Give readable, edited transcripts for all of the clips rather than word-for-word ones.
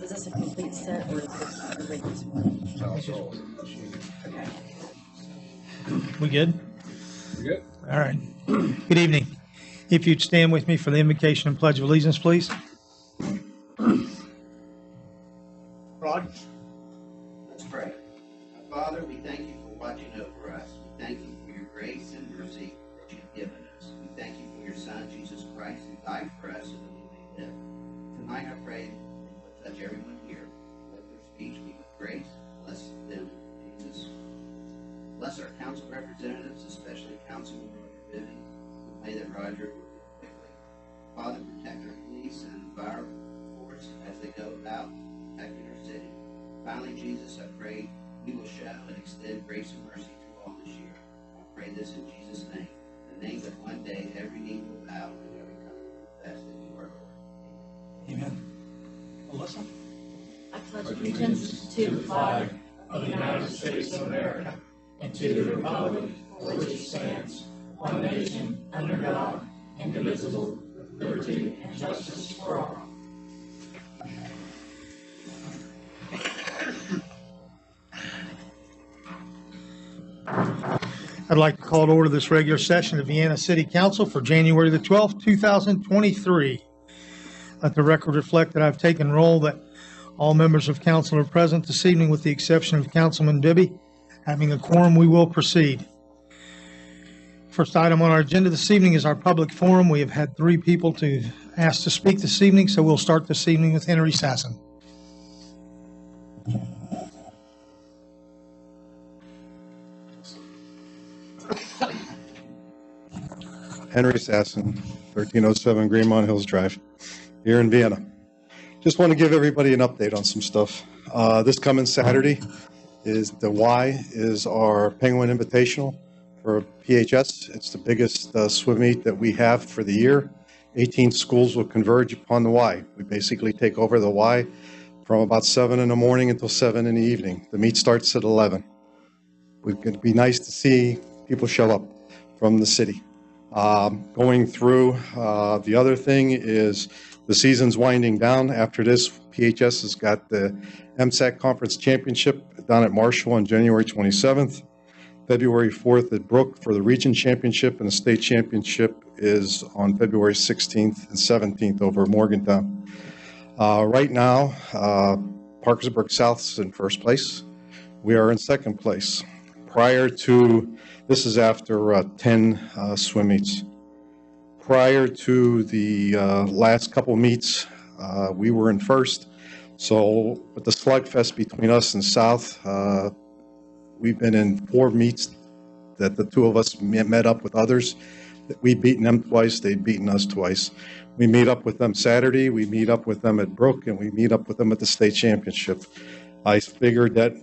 Is this a complete set or is this a regular one? Okay. We good? Good. All right. Good evening. If you'd stand with me for the invocation and pledge of allegiance, please. Rod? Let's pray. Father, we thank you for watching over us. We thank you for your grace and mercy that you've given us. We thank you for your Son, Jesus Christ, who died for us so that we may live. Tonight I pray that you will touch everyone here. Let their speech be with grace. Bless them, Jesus. Bless our council representatives, especially Councilman Roger Bibby. We pray that Roger will do quickly. Father, protect our police and fire force as they go about protecting our city. Finally, Jesus, I pray you will show and extend grace and mercy to all this year. I pray this in Jesus' name, the name that one day every knee will bow and every tongue will confess that you are Lord. Amen. Melissa? I pledge allegiance to the flag of the United States of America and to the republic for which it stands, one nation, under God, indivisible, with liberty and justice for all. I'd like to call to order this regular session of Vienna City Council for January the 12th, 2023. Let the record reflect that I've taken roll that all members of council are present this evening with the exception of Councilman Bibby. Having a quorum, we will proceed. First item on our agenda this evening is our public forum. We have had 3 people to ask to speak this evening, so we'll start this evening with Henry Sasson. Henry Sasson, 1307 Greenmont Hills Drive, here in Vienna. Just want to give everybody an update on some stuff. This coming Saturday is the Y is our Penguin Invitational for PHS. It's the biggest swim meet that we have for the year. 18 schools will converge upon the Y. We basically take over the Y from about 7 in the morning until 7 in the evening. The meet starts at 11. It'd be nice to see people show up from the city. Going through, the other thing is the season's winding down. After this, PHS has got the MSAC Conference Championship down at Marshall on January 27th. February 4th at Brook for the Region Championship, and the State Championship is on February 16th and 17th over Morgantown. Right now, Parkersburg South is in first place. We are in second place. Prior to, this is after 10 swim meets. Prior to the last couple meets, we were in first. So with the slugfest between us and South, we've been in 4 meets that the 2 of us met up with others. We've beaten them twice, they've beaten us twice. We meet up with them Saturday, we meet up with them at Brook, and we meet up with them at the state championship. I figured that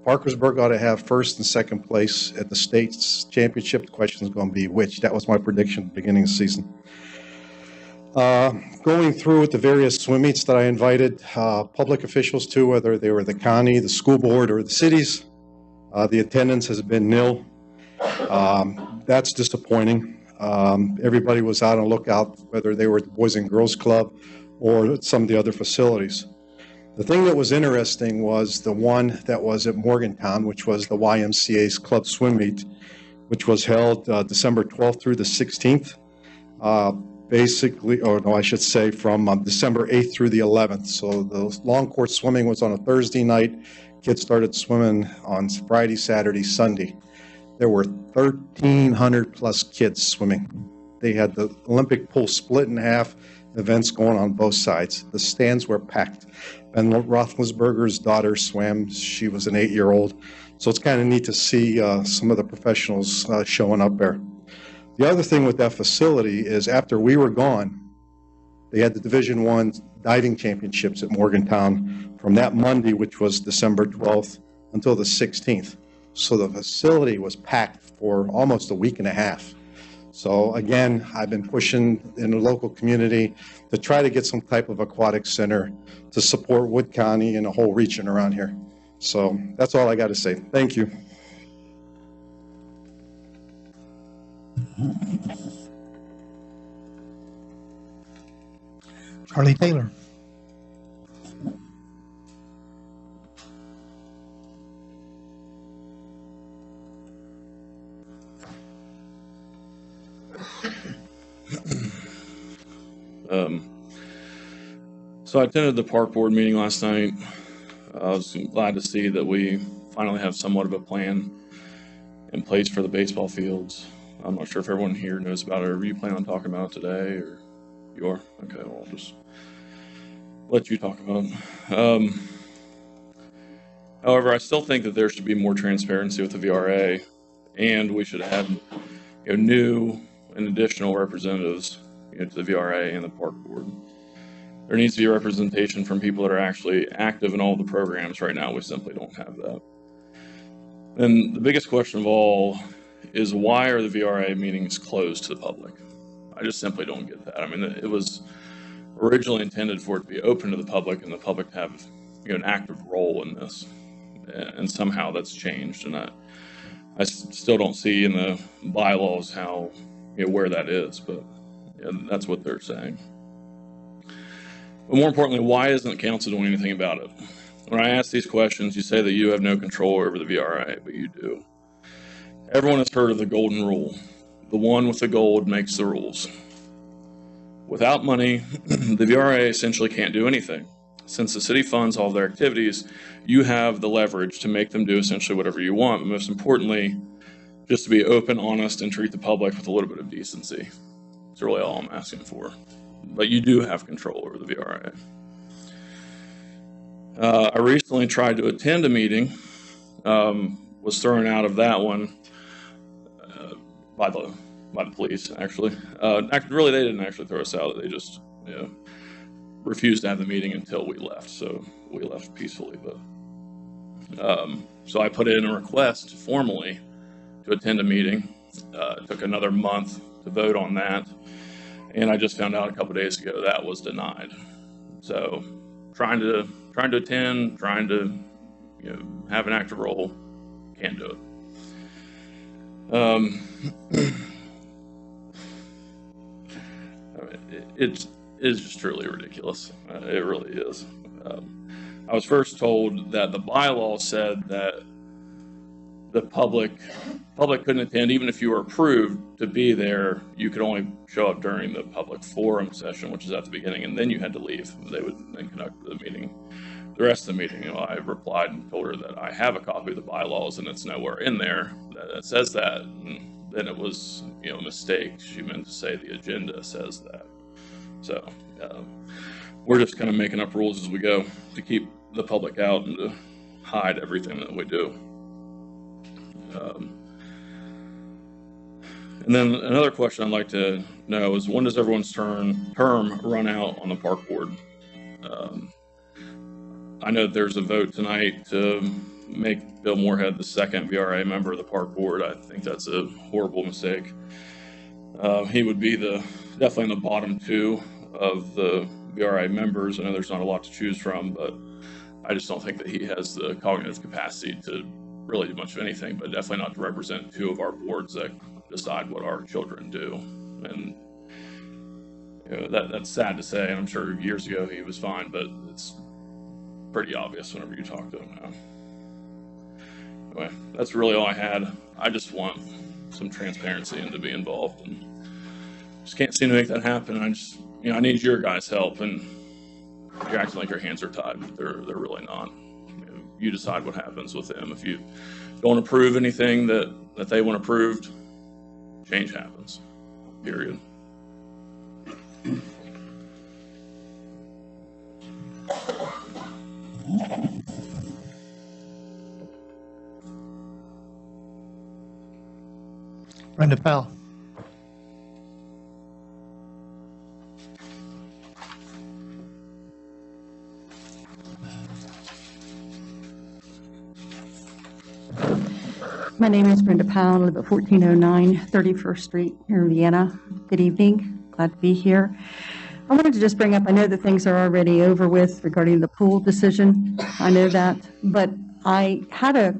Parkersburg ought to have first and second place at the state's championship. The question is going to be which. That was my prediction at the beginning of the season. Going through with the various swim meets that I invited public officials to, whether they were the county, the school board, or the cities, the attendance has been nil. That's disappointing. Everybody was out on lookout, whether they were the Boys and Girls Club or some of the other facilities. The thing that was interesting was the one that was at Morgantown, which was the YMCA's club swim meet, which was held December 12th through the 16th. From December 8th through the 11th. So the long course swimming was on a Thursday night. Kids started swimming on Friday, Saturday, Sunday. There were 1,300 plus kids swimming. They had the Olympic pool split in half, events going on both sides. The stands were packed. Ben Roethlisberger's daughter swam. She was an 8-year-old. So it's kind of neat to see some of the professionals showing up there. The other thing with that facility is after we were gone, they had the Division I diving championships at Morgantown from that Monday, which was December 12th, until the 16th. So the facility was packed for almost a week and a half. So again, I've been pushing in the local community to try to get some type of aquatic center to support Wood County and the whole region around here. So that's all I got to say. Thank you. Harley Taylor. So I attended the park board meeting last night. I was glad to see that we finally have somewhat of a plan in place for the baseball fields. I'm not sure if everyone here knows about it, or you plan on talking about it today, or you are? Okay, well, I'll just let you talk about it. However, I still think that there should be more transparency with the VRA, and we should add new and additional representatives to the VRA and the park board. There needs to be representation from people that are actually active in all the programs. Right now, we simply don't have that. And the biggest question of all is, why are the VRA meetings closed to the public? I just simply don't get that. I mean, it was originally intended for it to be open to the public and the public to have an active role in this. And somehow that's changed. And I still don't see in the bylaws how, where that is, but that's what they're saying. But more importantly, why isn't the council doing anything about it? When I ask these questions, you say that you have no control over the VRA, but you do. Everyone has heard of the golden rule. The one with the gold makes the rules. Without money, the VRA essentially can't do anything. Since the city funds all their activities, you have the leverage to make them do essentially whatever you want, but most importantly, just to be open, honest, and treat the public with a little bit of decency. That's really all I'm asking for. But you do have control over the VRA. I recently tried to attend a meeting, was thrown out of that one by the police, actually. Really, they didn't actually throw us out. They just refused to have the meeting until we left. So we left peacefully. But so I put in a request formally to attend a meeting. It took another month to vote on that. And I just found out a couple days ago that was denied. So trying to attend, trying to have an active role, can't do it. It's just truly ridiculous. It really is. I was first told that the bylaw said that the public couldn't attend. Even if you were approved to be there, you could only show up during the public forum session, which is at the beginning, and then you had to leave. They would then conduct the meeting, the rest of the meeting. I replied and told her that I have a copy of the bylaws, and it's nowhere in there that says that. And then it was a mistake. She meant to say the agenda says that. So we're just kind of making up rules as we go to keep the public out and to hide everything that we do. And then another question I'd like to know is, when does everyone's term run out on the park board? I know that there's a vote tonight to make Bill Moorhead the second VRA member of the park board. I think that's a horrible mistake. He would be definitely in the bottom two of the VRA members. I know there's not a lot to choose from, but I just don't think that he has the cognitive capacity to really do much of anything, but definitely not to represent two of our boards that decide what our children do. And that's sad to say, and I'm sure years ago he was fine, but it's pretty obvious whenever you talk to him now. Anyway, that's really all I had. I just want some transparency and to be involved, and just can't seem to make that happen. I need your guys' help, and you're acting like your hands are tied, but they're really not. You decide what happens with them. If you don't approve anything that they want approved, change happens, period. Brenda Powell. My name is Brenda Powell. I live at 1409 31st Street here in Vienna. Good evening. Glad to be here. I wanted to just bring up, I know that things are already over with regarding the pool decision. I know that, but I had a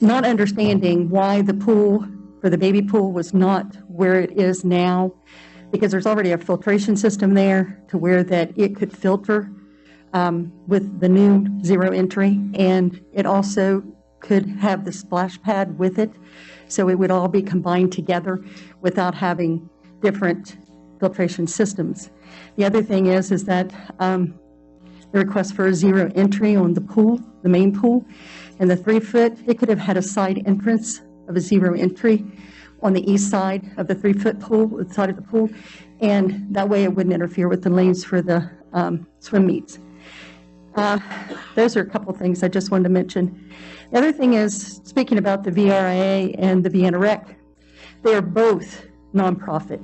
not understanding why the pool for the baby pool was not where it is now, because there's already a filtration system there to where that it could filter with the new zero entry, and it also could have the splash pad with it, so it would all be combined together without having different filtration systems. The other thing is that the request for a zero entry on the pool, the main pool, and the 3-foot, it could have had a side entrance of a zero entry on the east side of the 3-foot pool, the side of the pool, and that way it wouldn't interfere with the lanes for the swim meets. Those are a couple things I just wanted to mention. The other thing is, speaking about the VRIA and the Vienna Rec, they are both nonprofit.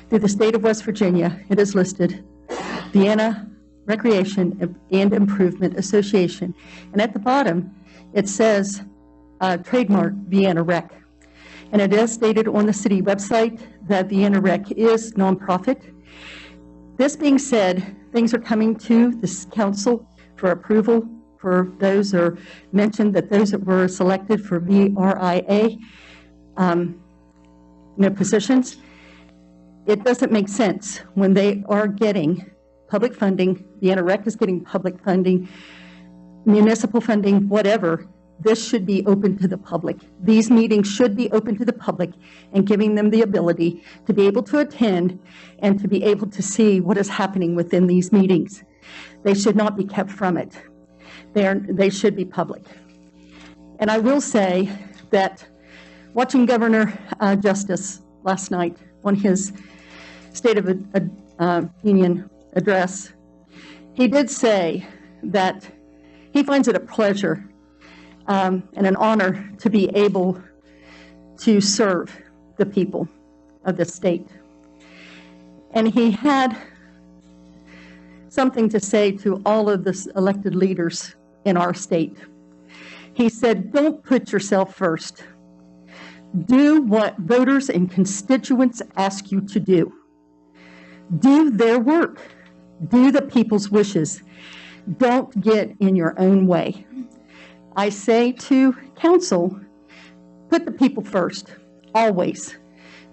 Through the state of West Virginia, it is listed Vienna Recreation and Improvement Association. And at the bottom, it says trademark Vienna Rec. And it is stated on the city website that Vienna Rec is nonprofit. This being said, things are coming to this council for approval for those that are mentioned, that those that were selected for VRIA positions. It doesn't make sense when they are getting public funding, Vienna Rec is getting public funding, municipal funding, whatever. This should be open to the public. These meetings should be open to the public and giving them the ability to be able to attend and to be able to see what is happening within these meetings. They should not be kept from it. They should be public. And I will say that watching Governor Justice last night on his State of Union address, he did say that he finds it a pleasure and an honor to be able to serve the people of the state. And he had something to say to all of the elected leaders in our state. He said, don't put yourself first. Do what voters and constituents ask you to do. Do their work. Do the people's wishes. Don't get in your own way. I say to council, put the people first, always.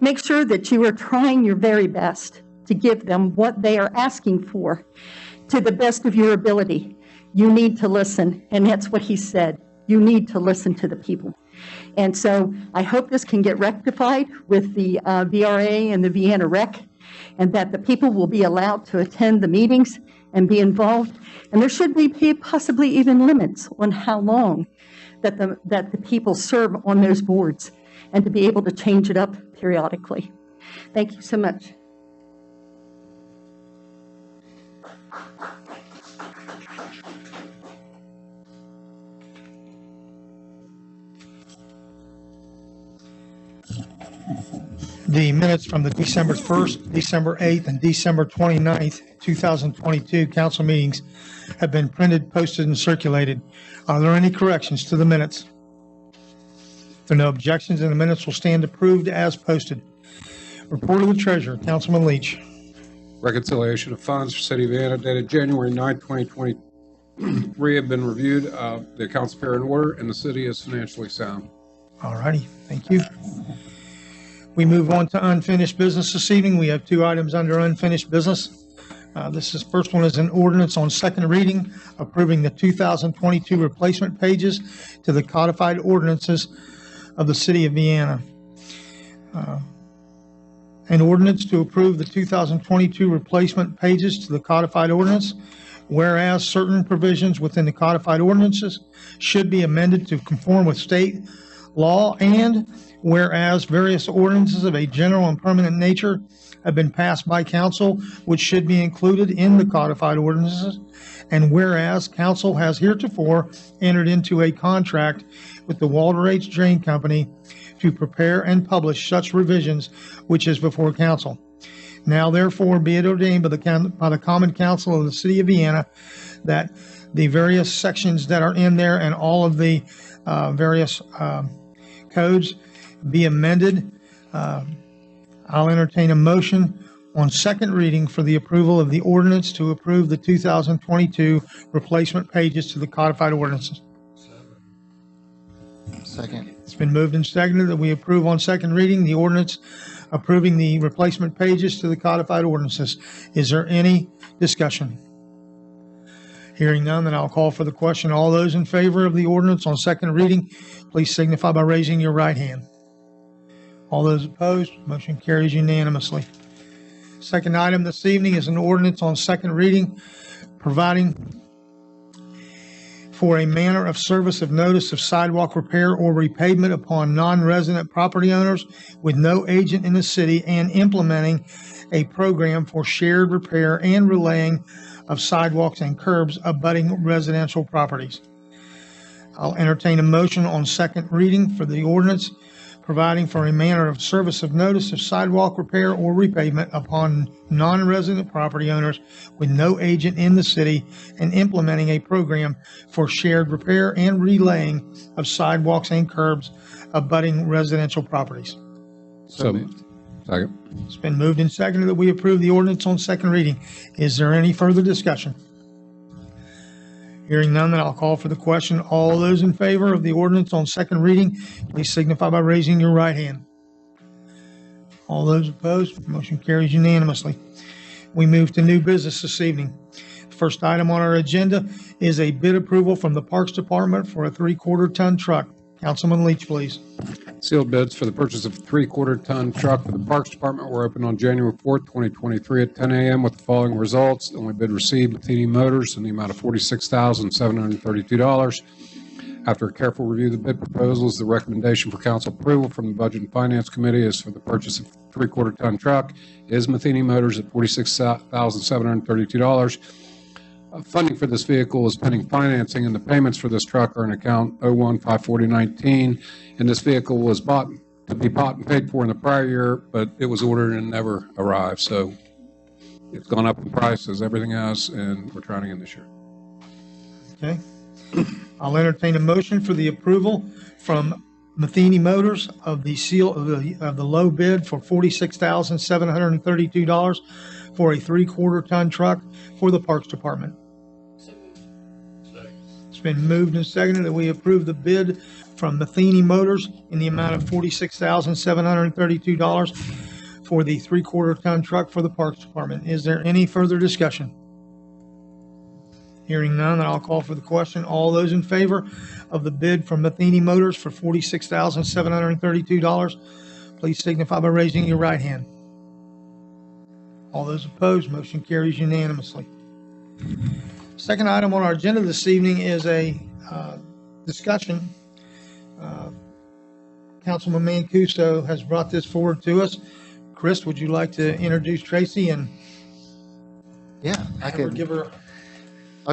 Make sure that you are trying your very best to give them what they are asking for to the best of your ability. You need to listen, and that's what he said. You need to listen to the people. And so I hope this can get rectified with the VRA and the Vienna Rec, and that the people will be allowed to attend the meetings and be involved. And there should be possibly even limits on how long that the people serve on those boards, and to be able to change it up periodically. Thank you so much. The minutes from the December 1st, December 8th, and December 29th, 2022 council meetings have been printed, posted, and circulated. Are there any corrections to the minutes? If there are no objections, then the minutes will stand approved as posted. Report of the treasurer, Councilman Leach. Reconciliation of funds for City of Vienna dated January 9, 2023 have been reviewed. The accounts are in order, and the city is financially sound. All righty, thank you. We move on to unfinished business this evening. We have 2 items under unfinished business. First one is an ordinance on second reading approving the 2022 replacement pages to the codified ordinances of the City of Vienna. An ordinance to approve the 2022 replacement pages to the codified ordinance, whereas certain provisions within the codified ordinances should be amended to conform with state law, and whereas various ordinances of a general and permanent nature have been passed by council which should be included in the codified ordinances, and whereas council has heretofore entered into a contract with the Walter H. Drain Company to prepare and publish such revisions which is before council. Now therefore be it ordained by the Common Council of the City of Vienna that the various sections that are in there and all of the various codes be amended. I'll entertain a motion on second reading for the approval of the ordinance to approve the 2022 replacement pages to the codified ordinances. Second. It's been moved and seconded that we approve on second reading the ordinance approving the replacement pages to the codified ordinances. Is there any discussion? Hearing none, then I'll call for the question. All those in favor of the ordinance on second reading, please signify by raising your right hand. All those opposed, motion carries unanimously. Second item this evening is an ordinance on second reading, providing for a manner of service of notice of sidewalk repair or repavement upon non-resident property owners with no agent in the city, and implementing a program for shared repair and relaying of sidewalks and curbs abutting residential properties. I'll entertain a motion on second reading for the ordinance, providing for a manner of service of notice of sidewalk repair or repavement upon non-resident property owners with no agent in the city, and implementing a program for shared repair and relaying of sidewalks and curbs abutting residential properties. So moved. Second. It's been moved and seconded that we approve the ordinance on second reading. Is there any further discussion? Hearing none, then I'll call for the question. All those in favor of the ordinance on second reading, please signify by raising your right hand. All those opposed, motion carries unanimously. We move to new business this evening. The first item on our agenda is a bid approval from the Parks Department for a 3/4 ton truck. Councilman Leach, please. Sealed bids for the purchase of a 3/4 ton truck for the Parks Department were opened on January 4th, 2023 at 10 a.m. with the following results. The only bid received, Meetin Motors, in the amount of $46,732. After a careful review of the bid proposals, the recommendation for council approval from the Budget and Finance Committee is for the purchase of 3/4 ton truck is Meetin Motors at $46,732. Funding for this vehicle is pending financing, and the payments for this truck are in account 01-540-19. And this vehicle was bought and paid for in the prior year, but it was ordered and never arrived. So it's gone up in price as everything has, and we're trying again this year. Okay. I'll entertain a motion for the approval from Meetin Motors of the low bid for $46,732 for a 3/4 ton truck for the Parks Department. It's been moved and seconded that we approve the bid from Meetin Motors in the amount of $46,732 for the 3/4 ton truck for the Parks Department. Is there any further discussion? Hearing none, then I'll call for the question. All those in favor of the bid from Meetin Motors for $46,732, please signify by raising your right hand. All those opposed, motion carries unanimously. Second item on our agenda this evening is a discussion. Councilman Mancuso has brought this forward to us. Chris, would you like to introduce Tracy and Yeah, I'll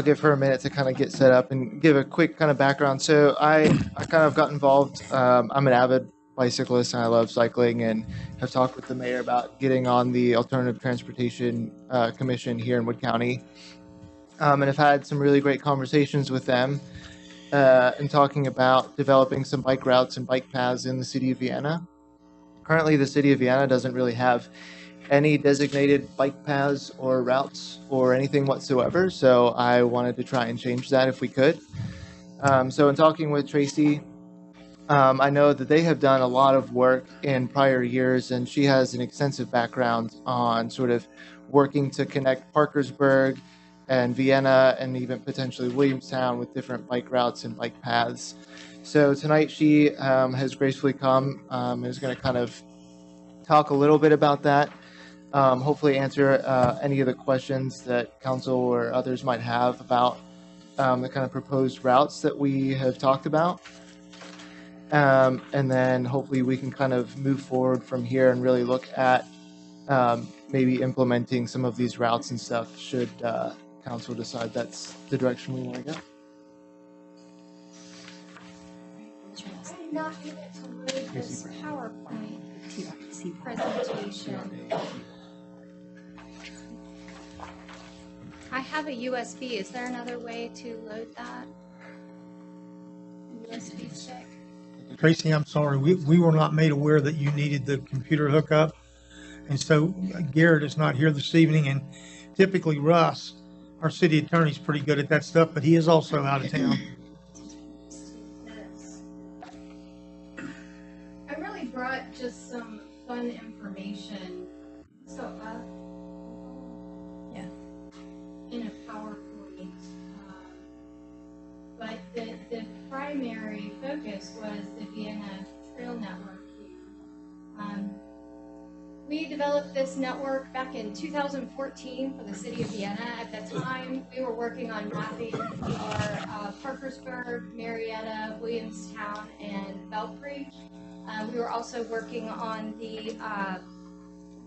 give her a minute to kind of get set up and give a quick kind of background. So I kind of got involved. I'm an avid bicyclist and I love cycling, and have talked with the mayor about getting on the Alternative Transportation Commission here in Wood County. And I've had some really great conversations with them and talking about developing some bike routes and bike paths in the city of Vienna. Currently, the city of Vienna doesn't really have any designated bike paths or routes or anything whatsoever. So I wanted to try and change that if we could. So in talking with Tracy, I know that they have done a lot of work in prior years, and she has an extensive background on sort of working to connect Parkersburg and Vienna and even potentially Williamstown with different bike routes and bike paths. So tonight she has gracefully come and is going to kind of talk a little bit about that. Hopefully answer any of the questions that council or others might have about the kind of proposed routes that we have talked about. And then hopefully we can kind of move forward from here and really look at maybe implementing some of these routes and stuff should council decide that's the direction we want to go. I'm not able to load this PowerPoint presentation. I have a USB. Is there another way to load that? USB stick? Tracy, I'm sorry, we were not made aware that you needed the computer hookup. And so Garrett is not here this evening, and typically Russ, our city attorney, is pretty good at that stuff, but he is also out of town. I really brought just some fun information. So up, yeah, in a PowerPoint. But the primary focus was the Vienna Trail Network here. We developed this network back in 2014 for the city of Vienna. At that time, we were working on mapping for Parkersburg, Marietta, Williamstown, and Belpre. We were also working on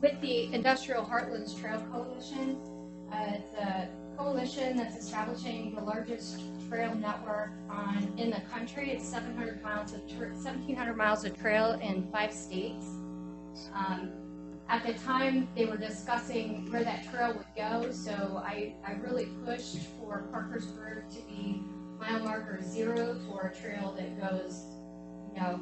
with the Industrial Heartlands Trail Coalition. It's a coalition that's establishing the largest trail network in the country. It's 1,700 miles of trail in 5 states. At the time, they were discussing where that trail would go, so I really pushed for Parkersburg to be mile marker 0 for a trail that goes, you know,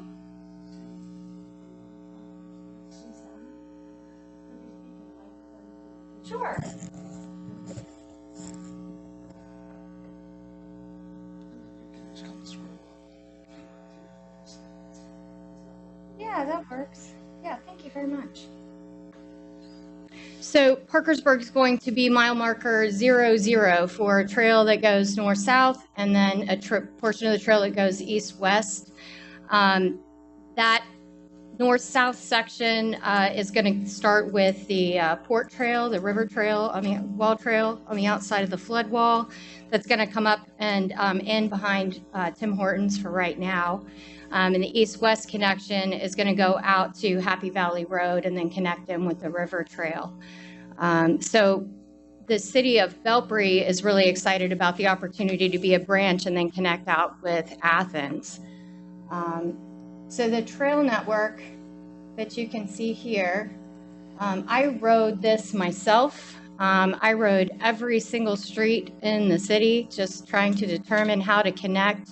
sure. Yeah, that works. Yeah, thank you very much. So Parkersburg is going to be mile marker 00 for a trail that goes north-south, and then a portion of the trail that goes east-west. That north-south section is going to start with the port trail, the river trail, wall trail on the outside of the flood wall. That's going to come up and end behind Tim Hortons for right now. And the east-west connection is going to go out to Happy Valley Road and then connect in with the river trail. So the city of Belpre is really excited about the opportunity to be a branch and then connect out with Athens. So the trail network that you can see here, I rode this myself. I rode every single street in the city, just trying to determine how to connect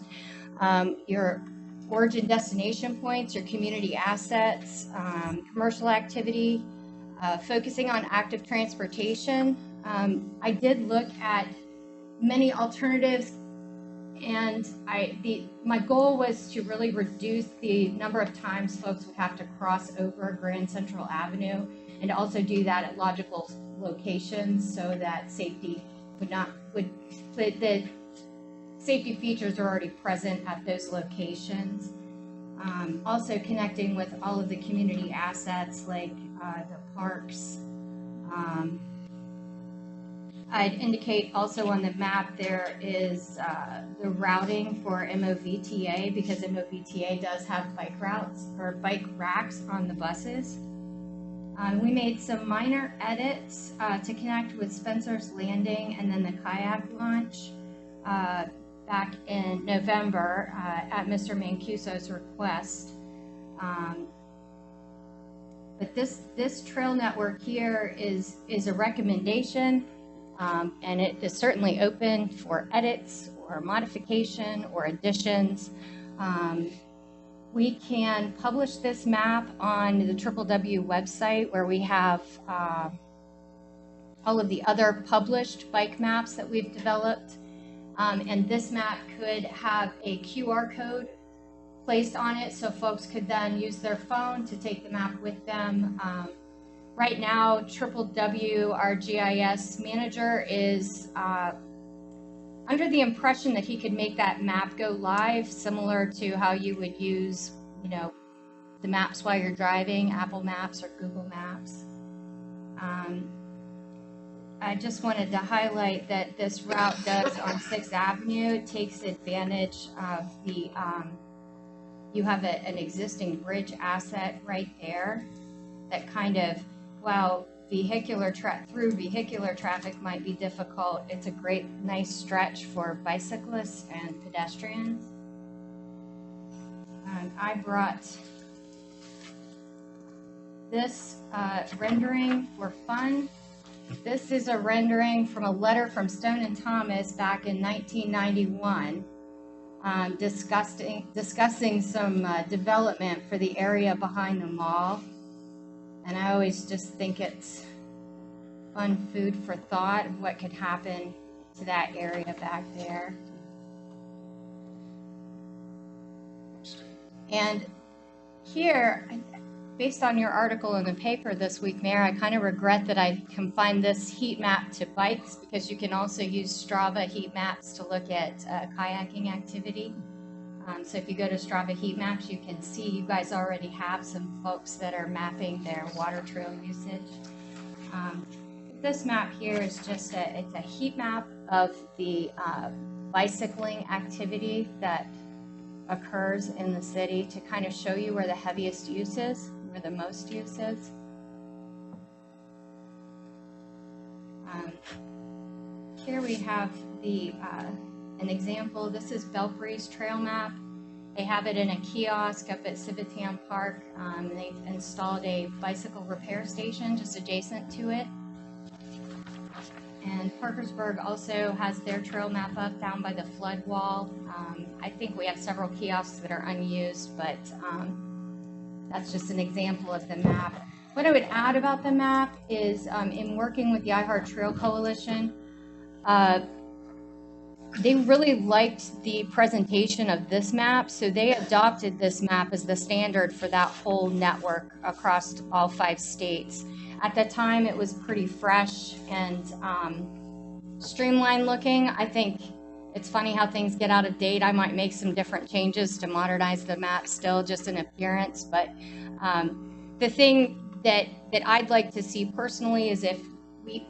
your origin destination points, your community assets, commercial activity, focusing on active transportation. I did look at many alternatives, and my goal was to really reduce the number of times folks would have to cross over Grand Central Avenue, and also do that at logical locations so that safety the safety features are already present at those locations. Also connecting with all of the community assets like the parks. I'd indicate also on the map there is the routing for MOVTA, because MOVTA does have bike routes or bike racks on the buses. We made some minor edits to connect with Spencer's Landing and then the kayak launch back in November at Mr. Mancuso's request. But this trail network here is a recommendation, and it is certainly open for edits or modification or additions. We can publish this map on the W website, where we have all of the other published bike maps that we've developed. And this map could have a QR code placed on it, so folks could then use their phone to take the map with them. Right now, W, our GIS manager, is under the impression that he could make that map go live, similar to how you would use, the maps while you're driving, Apple Maps or Google Maps. I just wanted to highlight that this route does on 6th Avenue. It takes advantage of you have an existing bridge asset right there that kind of, while vehicular traffic might be difficult, it's a great, nice stretch for bicyclists and pedestrians. I brought this rendering for fun. This is a rendering from a letter from Stone and Thomas back in 1991, discussing some development for the area behind the mall. And I always just think it's fun food for thought of what could happen to that area back there. And here, based on your article in the paper this week, Mayor, I kind of regret that I confined this heat map to bikes, because you can also use Strava heat maps to look at kayaking activity. So if you go to Strava heat maps, you can see you guys already have some folks that are mapping their water trail usage. This map here is just it's a heat map of the bicycling activity that occurs in the city to kind of show you where the heaviest use is, where the most use is. Here we have the an example. This is Belfry's trail map. They have it in a kiosk up at Civitan Park. They've installed a bicycle repair station just adjacent to it. And Parkersburg also has their trail map up down by the flood wall. I think we have several kiosks that are unused, but that's just an example of the map. What I would add about the map is in working with the iHeart Trail Coalition, they really liked the presentation of this map, so they adopted this map as the standard for that whole network across all 5 states. At the time, it was pretty fresh and streamlined looking. I think it's funny how things get out of date. I might make some different changes to modernize the map still, just in appearance, but the thing that I'd like to see personally is if we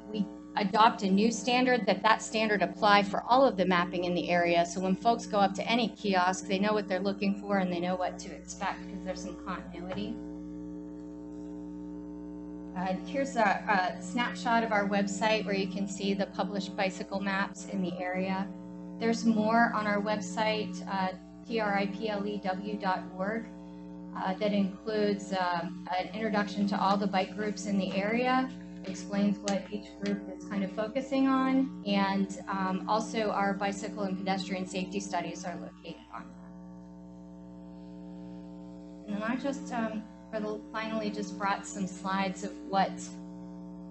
adopt a new standard, that standard apply for all of the mapping in the area. So when folks go up to any kiosk, they know what they're looking for and they know what to expect, because there's some continuity. Here's a snapshot of our website where you can see the published bicycle maps in the area. There's more on our website, triplew.org, that includes an introduction to all the bike groups in the area, explains what each group is kind of focusing on, and also our bicycle and pedestrian safety studies are located on that. And then I just finally just brought some slides of what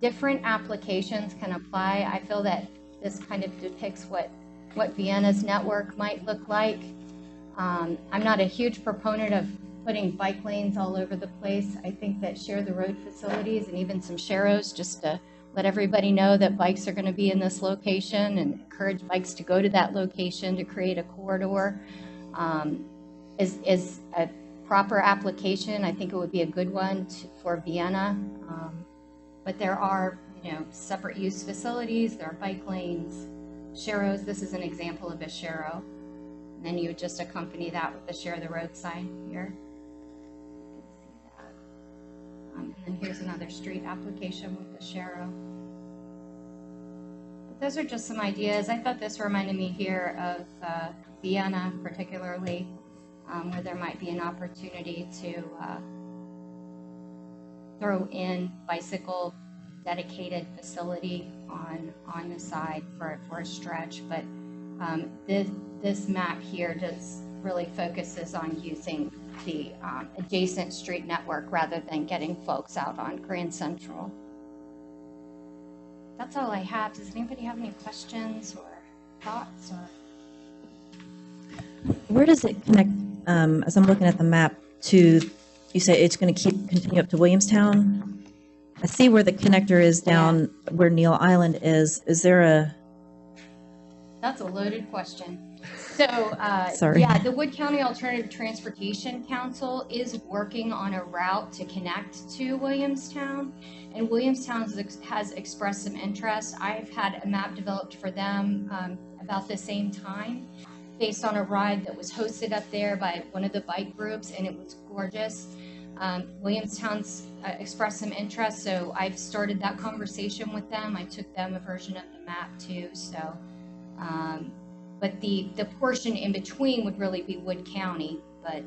different applications can apply. I feel that this kind of depicts what Vienna's network might look like. I'm not a huge proponent of putting bike lanes all over the place. I think that share the road facilities and even some sharrows, just to let everybody know that bikes are going to be in this location and encourage bikes to go to that location to create a corridor, is a proper application. I think it would be a good one for Vienna. But there are, separate use facilities, there are bike lanes, sharrows. This is an example of a sharrow. And then you would just accompany that with the share the road sign here. And then here's another street application with the sharrow. But those are just some ideas. I thought this reminded me here of Vienna, particularly, where there might be an opportunity to throw in bicycle dedicated facility on the side for a stretch. But this map here just really focuses on using the adjacent street network rather than getting folks out on Grand Central. That's all I have. Does anybody have any questions or thoughts? Where does it connect, as I'm looking at the map, to, you say it's going to continue up to Williamstown? I see where the connector is down where Neal Island is. Is there a... That's a loaded question. So, Sorry. Yeah, the Wood County Alternative Transportation Council is working on a route to connect to Williamstown, and Williamstown has expressed some interest. I've had a map developed for them about the same time, based on a ride that was hosted up there by one of the bike groups, and it was gorgeous. Williamstown's expressed some interest, so I've started that conversation with them. I took them a version of the map too, so... but the portion in between would really be Wood County. But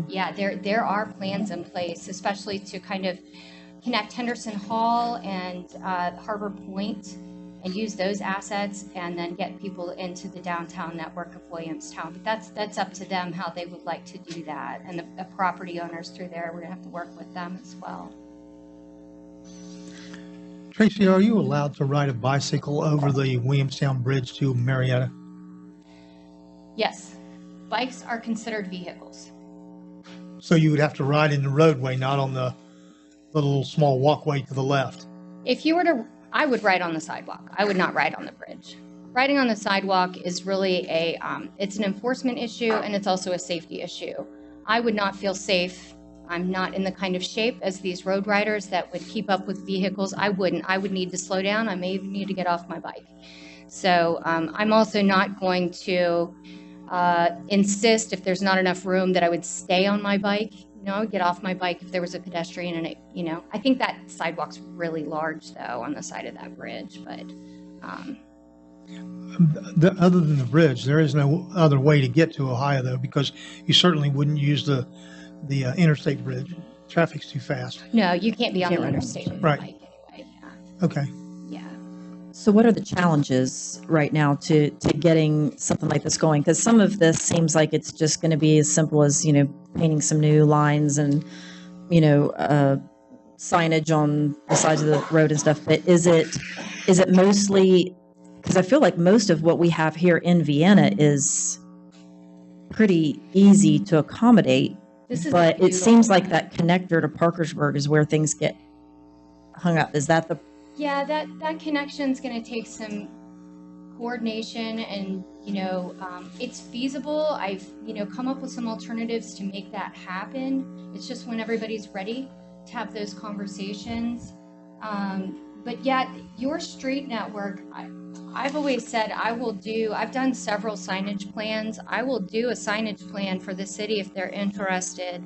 yeah, there are plans in place, especially to kind of connect Henderson Hall and Harbor Point and use those assets and then get people into the downtown network of Williamstown. But that's up to them how they would like to do that. And the property owners through there, we're gonna have to work with them as well. Tracy, are you allowed to ride a bicycle over the Williamstown Bridge to Marietta? Yes, bikes are considered vehicles. So you would have to ride in the roadway, not on the the little small walkway to the left. If you were to, I would ride on the sidewalk. I would not ride on the bridge. Riding on the sidewalk is really it's an enforcement issue and it's also a safety issue. I would not feel safe. I'm not in the kind of shape as these road riders that would keep up with vehicles. I wouldn't. I would need to slow down. I may even need to get off my bike. So I'm also not going to insist if there's not enough room that I would stay on my bike. I would get off my bike if there was a pedestrian and I think that sidewalk's really large though on the side of that bridge, but Other than the bridge, there is no other way to get to Ohio though, because you certainly wouldn't use the interstate bridge. Traffic's too fast. no, you can't be on Can't the ride on interstate the with a Right. bike anyway. Okay. Yeah. So what are the challenges right now to getting something like this going? Because some of this seems like it's just going to be as simple as, painting some new lines and, signage on the sides of the road and stuff. But is it mostly, because I feel like most of what we have here in Vienna is pretty easy to accommodate, This is but it beautiful. seems like that connector to Parkersburg is where things get hung up. Is that the Yeah, that connection's going to take some coordination and, it's feasible. I've, come up with some alternatives to make that happen. It's just when everybody's ready to have those conversations. But yeah, your street network, I've always said I've done several signage plans. I will do a signage plan for the city if they're interested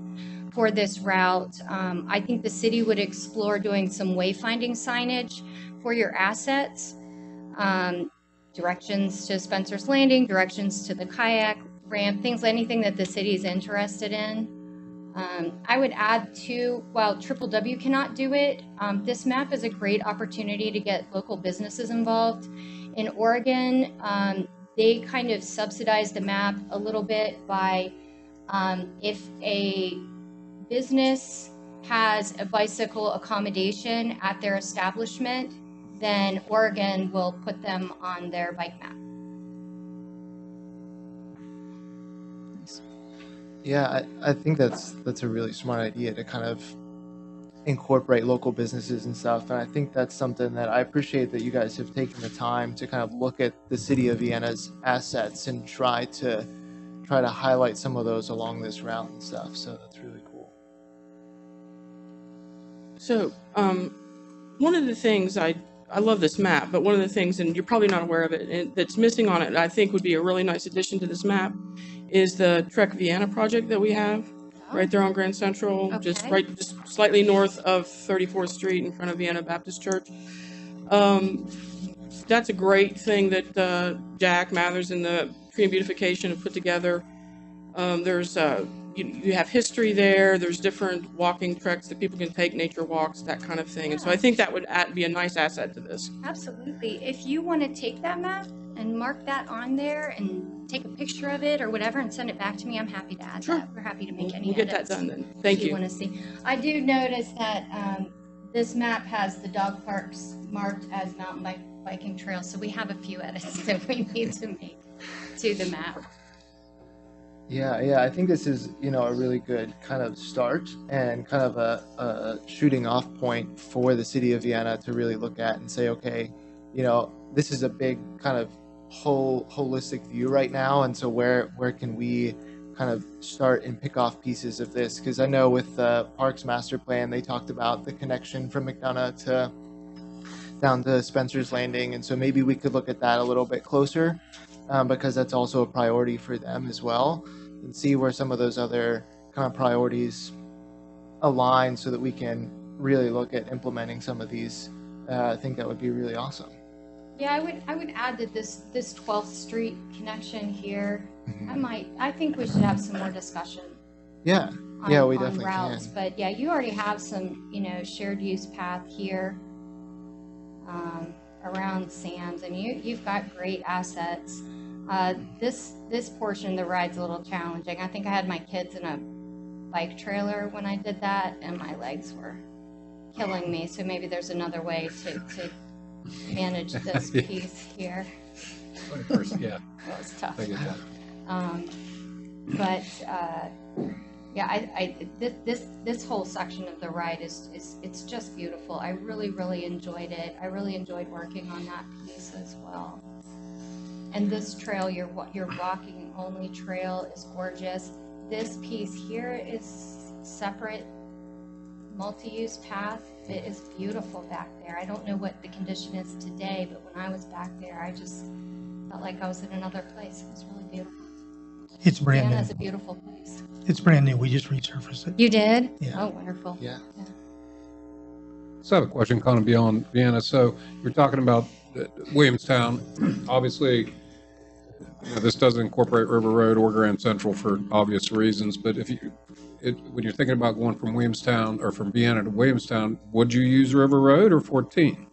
for this route. I think the city would explore doing some wayfinding signage for your assets. Directions to Spencer's Landing, directions to the kayak ramp, anything that the city is interested in. I would add too, while Triple W cannot do it, this map is a great opportunity to get local businesses involved. In Oregon, they kind of subsidize the map a little bit by if a business has a bicycle accommodation at their establishment, then Oregon will put them on their bike map. Yeah, I think that's a really smart idea to kind of incorporate local businesses and stuff. And I think that's something that I appreciate that you guys have taken the time to kind of look at the city of Vienna's assets and try to highlight some of those along this route and stuff. So that's really cool. So, one of the things I love this map, but one of the things, and you're probably not aware of it, and that's missing on it, I think would be a really nice addition to this map, is the Trek Vienna project that we have right there on Grand Central, just slightly north of 34th Street in front of Vienna Baptist Church. That's a great thing that Jack Mathers and the Tree and Beautification have put together. There's you have history there. There's different walking treks that people can take, nature walks, that kind of thing. And so I think that would be a nice asset to this. Absolutely. If you want to take that map and mark that on there and take a picture of it or whatever and send it back to me, I'm happy to add that. We're happy to make any We'll get that edits done then. Thank you you. want to see. I do notice that this map has the dog parks marked as mountain biking trails, so we have a few edits that we need to make to the map. Yeah, I think this is, a really good kind of start and kind of a shooting off point for the city of Vienna to really look at and say, okay, this is a big kind of holistic view right now. And so where can we kind of start and pick off pieces of this? Because I know with the Parks Master Plan, they talked about the connection from McDonough down to Spencer's Landing. And so maybe we could look at that a little bit closer. Because that's also a priority for them as well, and see where some of those other kind of priorities align so that we can really look at implementing some of these. I think that would be really awesome. Yeah, I would add that this 12th Street connection here, I think we should have some more discussion. Yeah, we definitely routes, can. But yeah, you already have some, shared use path here around Sands, and you've got great assets. This portion of the ride's a little challenging. I think I had my kids in a bike trailer when I did that, and my legs were killing me. So maybe there's another way to manage this piece here. Yeah. Well, it's tough. I get that. But Yeah, this whole section of the ride it's just beautiful. I really enjoyed it. I really enjoyed working on that piece as well. And this trail, your walking only trail, is gorgeous. This piece here is separate multi-use path. It is beautiful back there. I don't know what the condition is today, but when I was back there, I just felt like I was in another place. It was really beautiful. It's brand Vienna's a new. beautiful place. It's brand new. We just resurfaced it. You did? Yeah. Oh, wonderful. Yeah. So I have a question kind of beyond Vienna. So you're talking about Williamstown. Obviously, this doesn't incorporate River Road or Grand Central for obvious reasons, but when you're thinking about going from Williamstown or from Vienna to Williamstown, would you use River Road or 14?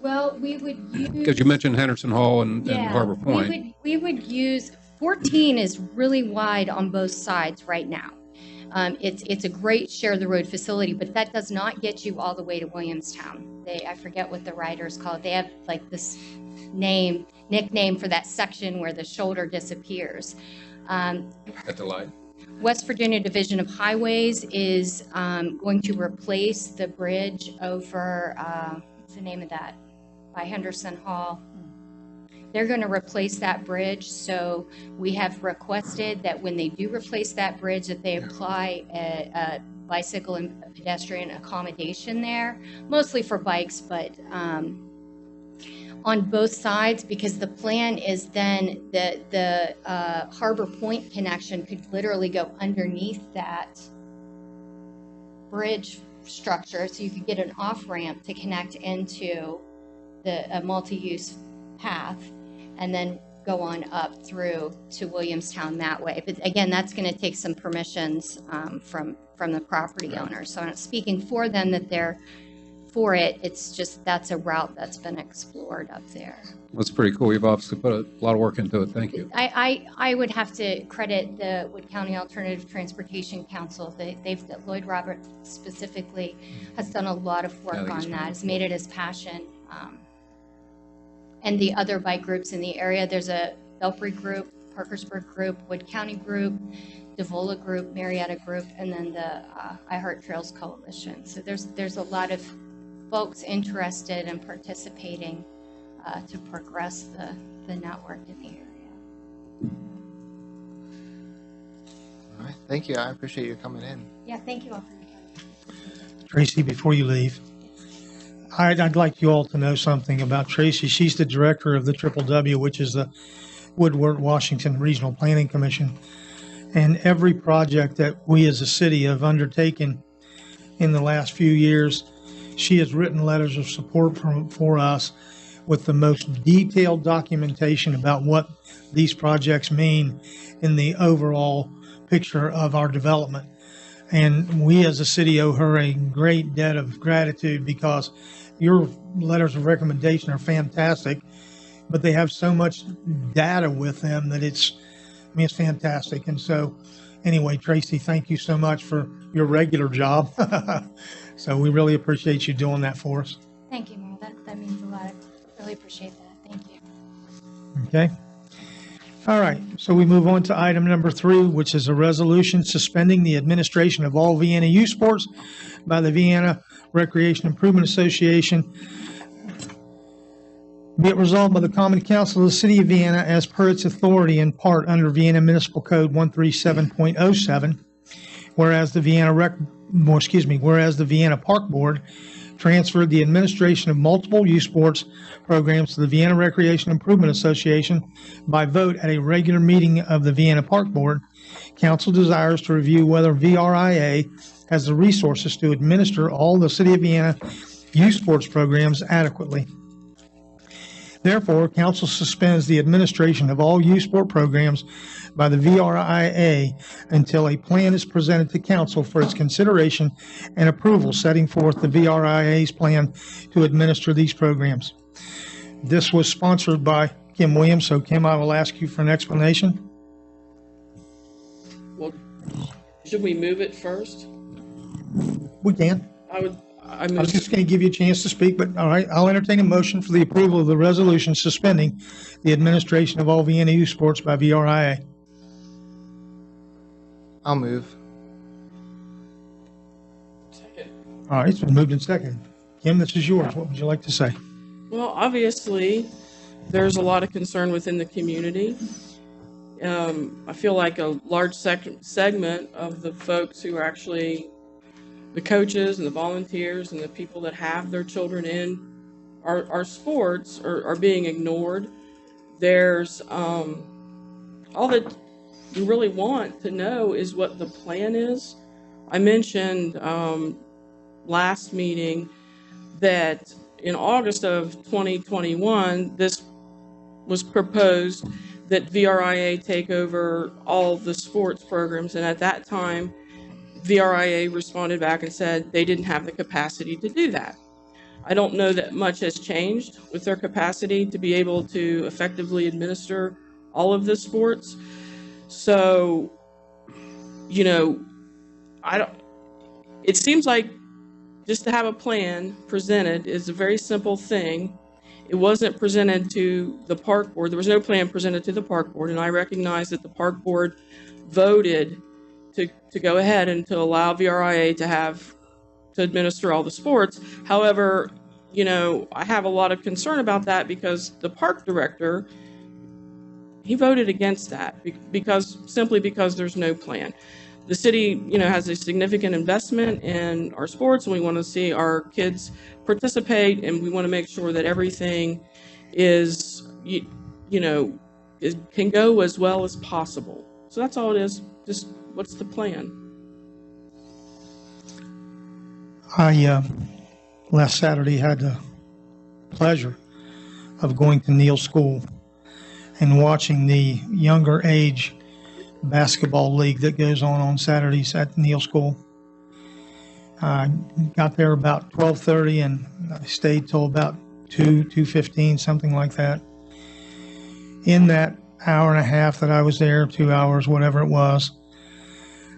Well, we would use... Because you mentioned Henderson Hall and Harbor Point. We would use... 14 is really wide on both sides right now. It's a great share the road facility, but that does not get you all the way to Williamstown. I forget what the riders call it. They have like this nickname for that section where the shoulder disappears. At the light. West Virginia Division of Highways is going to replace the bridge over, what's the name of that? By Henderson Hall. They're going to replace that bridge, so we have requested that when they do replace that bridge, that they apply a bicycle and pedestrian accommodation there, mostly for bikes, but on both sides, because the plan is then the Harbor Point connection could literally go underneath that bridge structure, so you could get an off-ramp to connect into the multi-use path, and then go on up through to Williamstown that way. But again, that's going to take some permissions from the property owner. So I'm not speaking for them that they're for it. It's just that's a route that's been explored up there. That's pretty cool. You've obviously put a lot of work into it. Thank you. I would have to credit the Wood County Alternative Transportation Council. Lloyd Roberts specifically has done a lot of work on that. Has made it his passion. And the other bike groups in the area, there's a Belpre group, Parkersburg group, Wood County group, Devola group, Marietta group, and then the I Heart Trails Coalition. So there's a lot of folks interested in participating to progress the network in the area. All right. Thank you. I appreciate you coming in. Yeah, thank you all for your time. Tracy, before you leave, I'd like you all to know something about Tracy. She's the director of the W, which is the Woodward Washington Regional Planning Commission. And every project that we as a city have undertaken in the last few years, she has written letters of support for us with the most detailed documentation about what these projects mean in the overall picture of our development. And we as a city owe her a great debt of gratitude, because your letters of recommendation are fantastic, but they have so much data with them that it's fantastic. And so anyway, Tracy, thank you so much for your regular job. So we really appreciate you doing that for us. Thank you, Mayor. That means a lot. I really appreciate that. Thank you. Okay. All right. So we move on to item number 3, which is a resolution suspending the administration of all Vienna youth sports by the Vienna Recreation Improvement Association. Be it resolved by the Common Council of the City of Vienna, as per its authority in part under Vienna Municipal Code 137.07, whereas the Vienna Park Board transferred the administration of multiple youth sports programs to the Vienna Recreation Improvement Association by vote at a regular meeting of the Vienna Park Board, Council desires to review whether VRIA has the resources to administer all the City of Vienna youth sports programs adequately. Therefore, Council suspends the administration of all youth sport programs by the VRIA until a plan is presented to Council for its consideration and approval, setting forth the VRIA's plan to administer these programs. This was sponsored by Kim Williams. So, Kim, I will ask you for an explanation. Well, should we move it first? We can. I I was just going to give you a chance to speak, but all right, I'll entertain a motion for the approval of the resolution suspending the administration of all Vienna youth sports by VRIA. I'll move. All right, it's been moved and seconded. Kim, this is yours. What would you like to say? Well, obviously, there's a lot of concern within the community. I feel like a large segment of the folks who are actually the coaches and the volunteers and the people that have their children in our sports are being ignored. There's all that you really want to know is what the plan is. I mentioned last meeting that in August of 2021, this was proposed that VRIA take over all of the sports programs. And at that time, VRIA responded back and said they didn't have the capacity to do that. I don't know that much has changed with their capacity to be able to effectively administer all of the sports. So, you know, it seems like just to have a plan presented is a very simple thing. It wasn't presented to the park board. There was no plan presented to the park board, and I recognize that the park board voted to go ahead and to allow VRIA to administer all the sports. However, you know, I have a lot of concern about that because the park director, he voted against that simply because there's no plan. The city, you know, has a significant investment in our sports, and we want to see our kids participate, and we want to make sure that everything is, can go as well as possible. So that's all it is. Just what's the plan? I last Saturday had the pleasure of going to Neal School and watching the younger age basketball league that goes on Saturdays at Neal School. I got there about 12:30 and I stayed till about 2:15, something like that. In that hour and a half that I was there, 2 hours, whatever it was,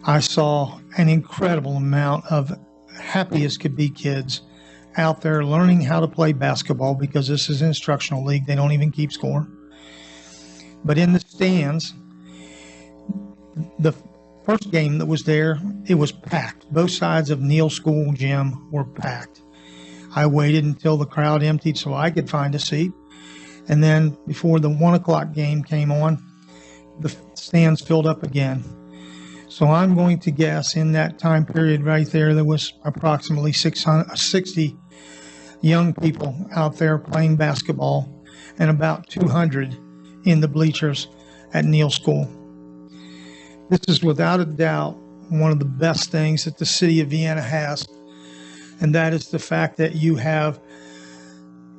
I saw an incredible amount of happy as could be kids out there learning how to play basketball, because this is an instructional league. They don't even keep score. But in the stands, the first game that was there, it was packed. Both sides of Neal School gym were packed. I waited until the crowd emptied so I could find a seat. And then before the 1 o'clock game came on, the stands filled up again. So I'm going to guess in that time period right there was approximately 60 young people out there playing basketball and about 200 in the bleachers at Neal School. This is without a doubt one of the best things that the city of Vienna has, and that is the fact that you have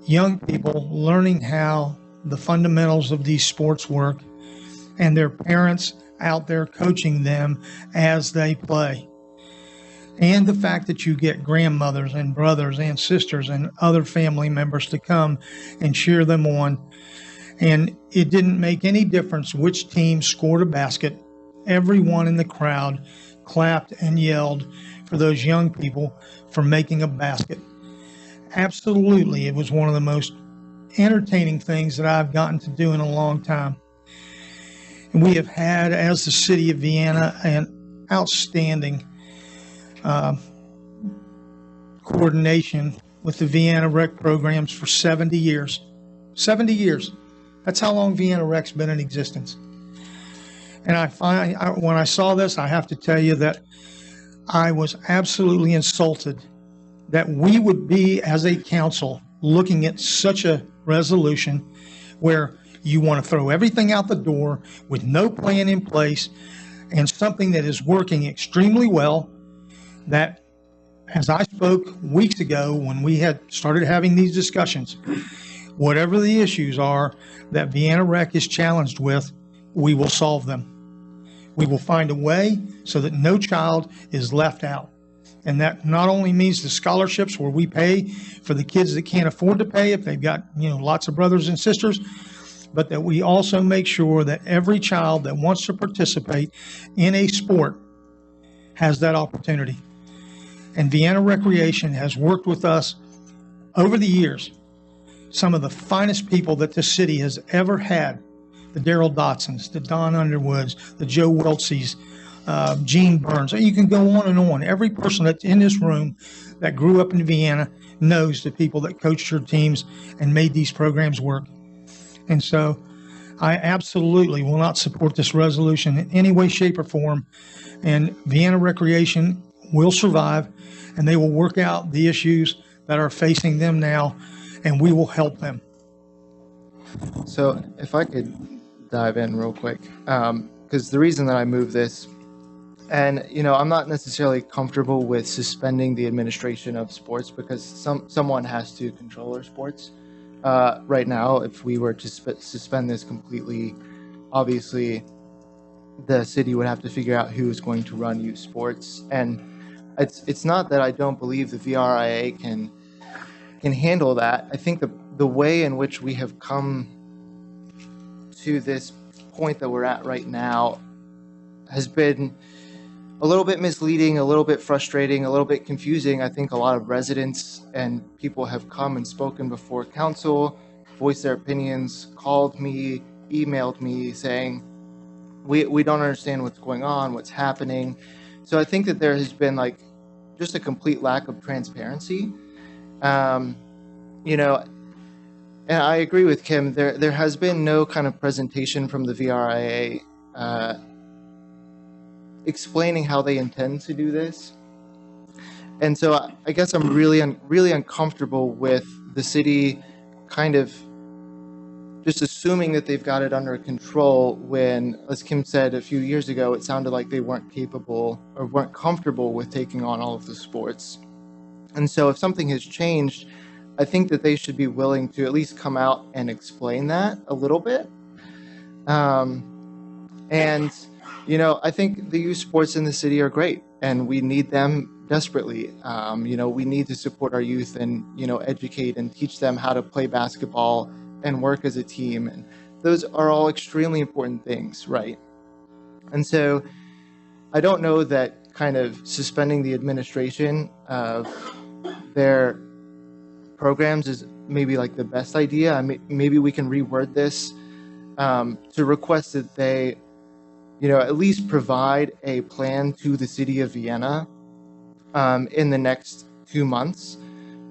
young people learning how the fundamentals of these sports work, and their parents out there coaching them as they play. And the fact that you get grandmothers and brothers and sisters and other family members to come and cheer them on. And it didn't make any difference which team scored a basket. Everyone in the crowd clapped and yelled for those young people for making a basket. Absolutely, it was one of the most entertaining things that I've gotten to do in a long time. And we have had, as the city of Vienna, an outstanding coordination with the Vienna Rec programs for 70 years. 70 years. That's how long Vienna Rec's been in existence. And when I saw this, I have to tell you that I was absolutely insulted that we would be, as a council, looking at such a resolution where you want to throw everything out the door with no plan in place, and something that is working extremely well, that, as I spoke weeks ago when we had started having these discussions, whatever the issues are that Vienna Rec is challenged with, we will solve them. We will find a way so that no child is left out. And that not only means the scholarships where we pay for the kids that can't afford to pay if they've got, lots of brothers and sisters, but that we also make sure that every child that wants to participate in a sport has that opportunity. And Vienna Recreation has worked with us over the years. Some of the finest people that this city has ever had, the Daryl Dotsons, the Don Underwoods, the Joe Weltseys, Gene Burns. You can go on and on. Every person that's in this room that grew up in Vienna knows the people that coached your teams and made these programs work. And so I absolutely will not support this resolution in any way, shape, or form. And Vienna Recreation will survive, and they will work out the issues that are facing them now, and we will help them. So if I could dive in real quick, because the reason that I moved this, and I'm not necessarily comfortable with suspending the administration of sports, because someone has to control our sports. Right now, if we were to suspend this completely, obviously the city would have to figure out who is going to run youth sports. And it's not that I don't believe the VRIA can handle that. I think the way in which we have come to this point that we're at right now has been a little bit misleading, a little bit frustrating, a little bit confusing. I think a lot of residents and people have come and spoken before council, voiced their opinions, called me, emailed me saying, we don't understand what's going on, what's happening. So I think that there has been just a complete lack of transparency. And I agree with Kim, there has been no kind of presentation from the VRIA explaining how they intend to do this. And so I guess I'm really uncomfortable with the city kind of just assuming that they've got it under control when, as Kim said a few years ago, it sounded like they weren't capable or weren't comfortable with taking on all of the sports. And so if something has changed, I think that they should be willing to at least come out and explain that a little bit. And I think the youth sports in the city are great, and we need them desperately. We need to support our youth and, educate and teach them how to play basketball and work as a team. And those are all extremely important things, right? And so I don't know that kind of suspending the administration of their programs is maybe the best idea. Maybe we can reword this to request that they at least provide a plan to the city of Vienna in the next 2 months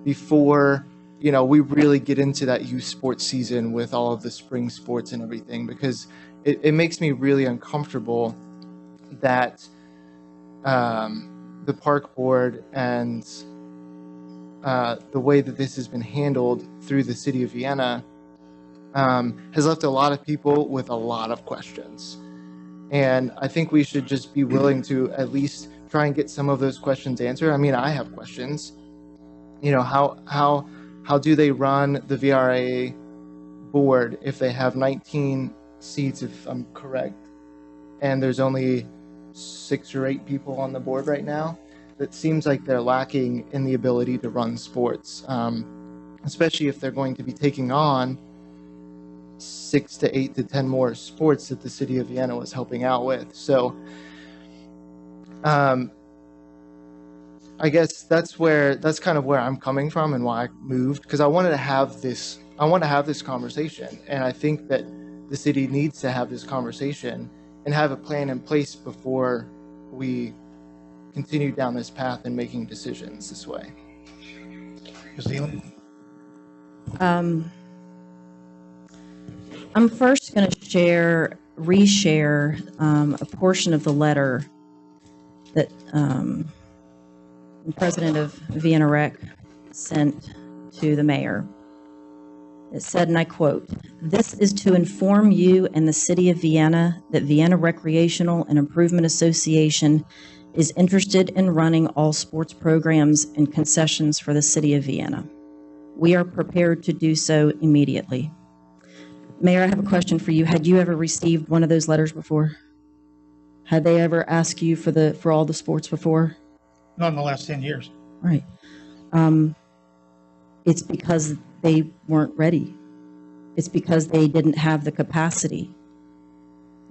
before, we really get into that youth sports season with all of the spring sports and everything, because it makes me really uncomfortable that the park board and the way that this has been handled through the city of Vienna has left a lot of people with a lot of questions. And I think we should just be willing to at least try and get some of those questions answered. I mean, I have questions. How do they run the VRA board if they have 19 seats, if I'm correct, and there's only 6 or 8 people on the board right now? That seems like they're lacking in the ability to run sports, especially if they're going to be taking on 6 to 8 to 10 more sports that the city of Vienna was helping out with. So I guess that's kind of where I'm coming from and why I moved, because I wanted to have this conversation, and I think that the city needs to have this conversation and have a plan in place before we continue down this path and making decisions this way. I'm first going to reshare a portion of the letter that the president of Vienna Rec sent to the mayor. It said, and I quote, "This is to inform you and the city of Vienna that Vienna Recreational and Improvement Association is interested in running all sports programs and concessions for the city of Vienna. We are prepared to do so immediately." Mayor, I have a question for you. Had you ever received one of those letters before? Had they ever asked you for all the sports before? Not in the last 10 years. Right. It's because they weren't ready. It's because they didn't have the capacity.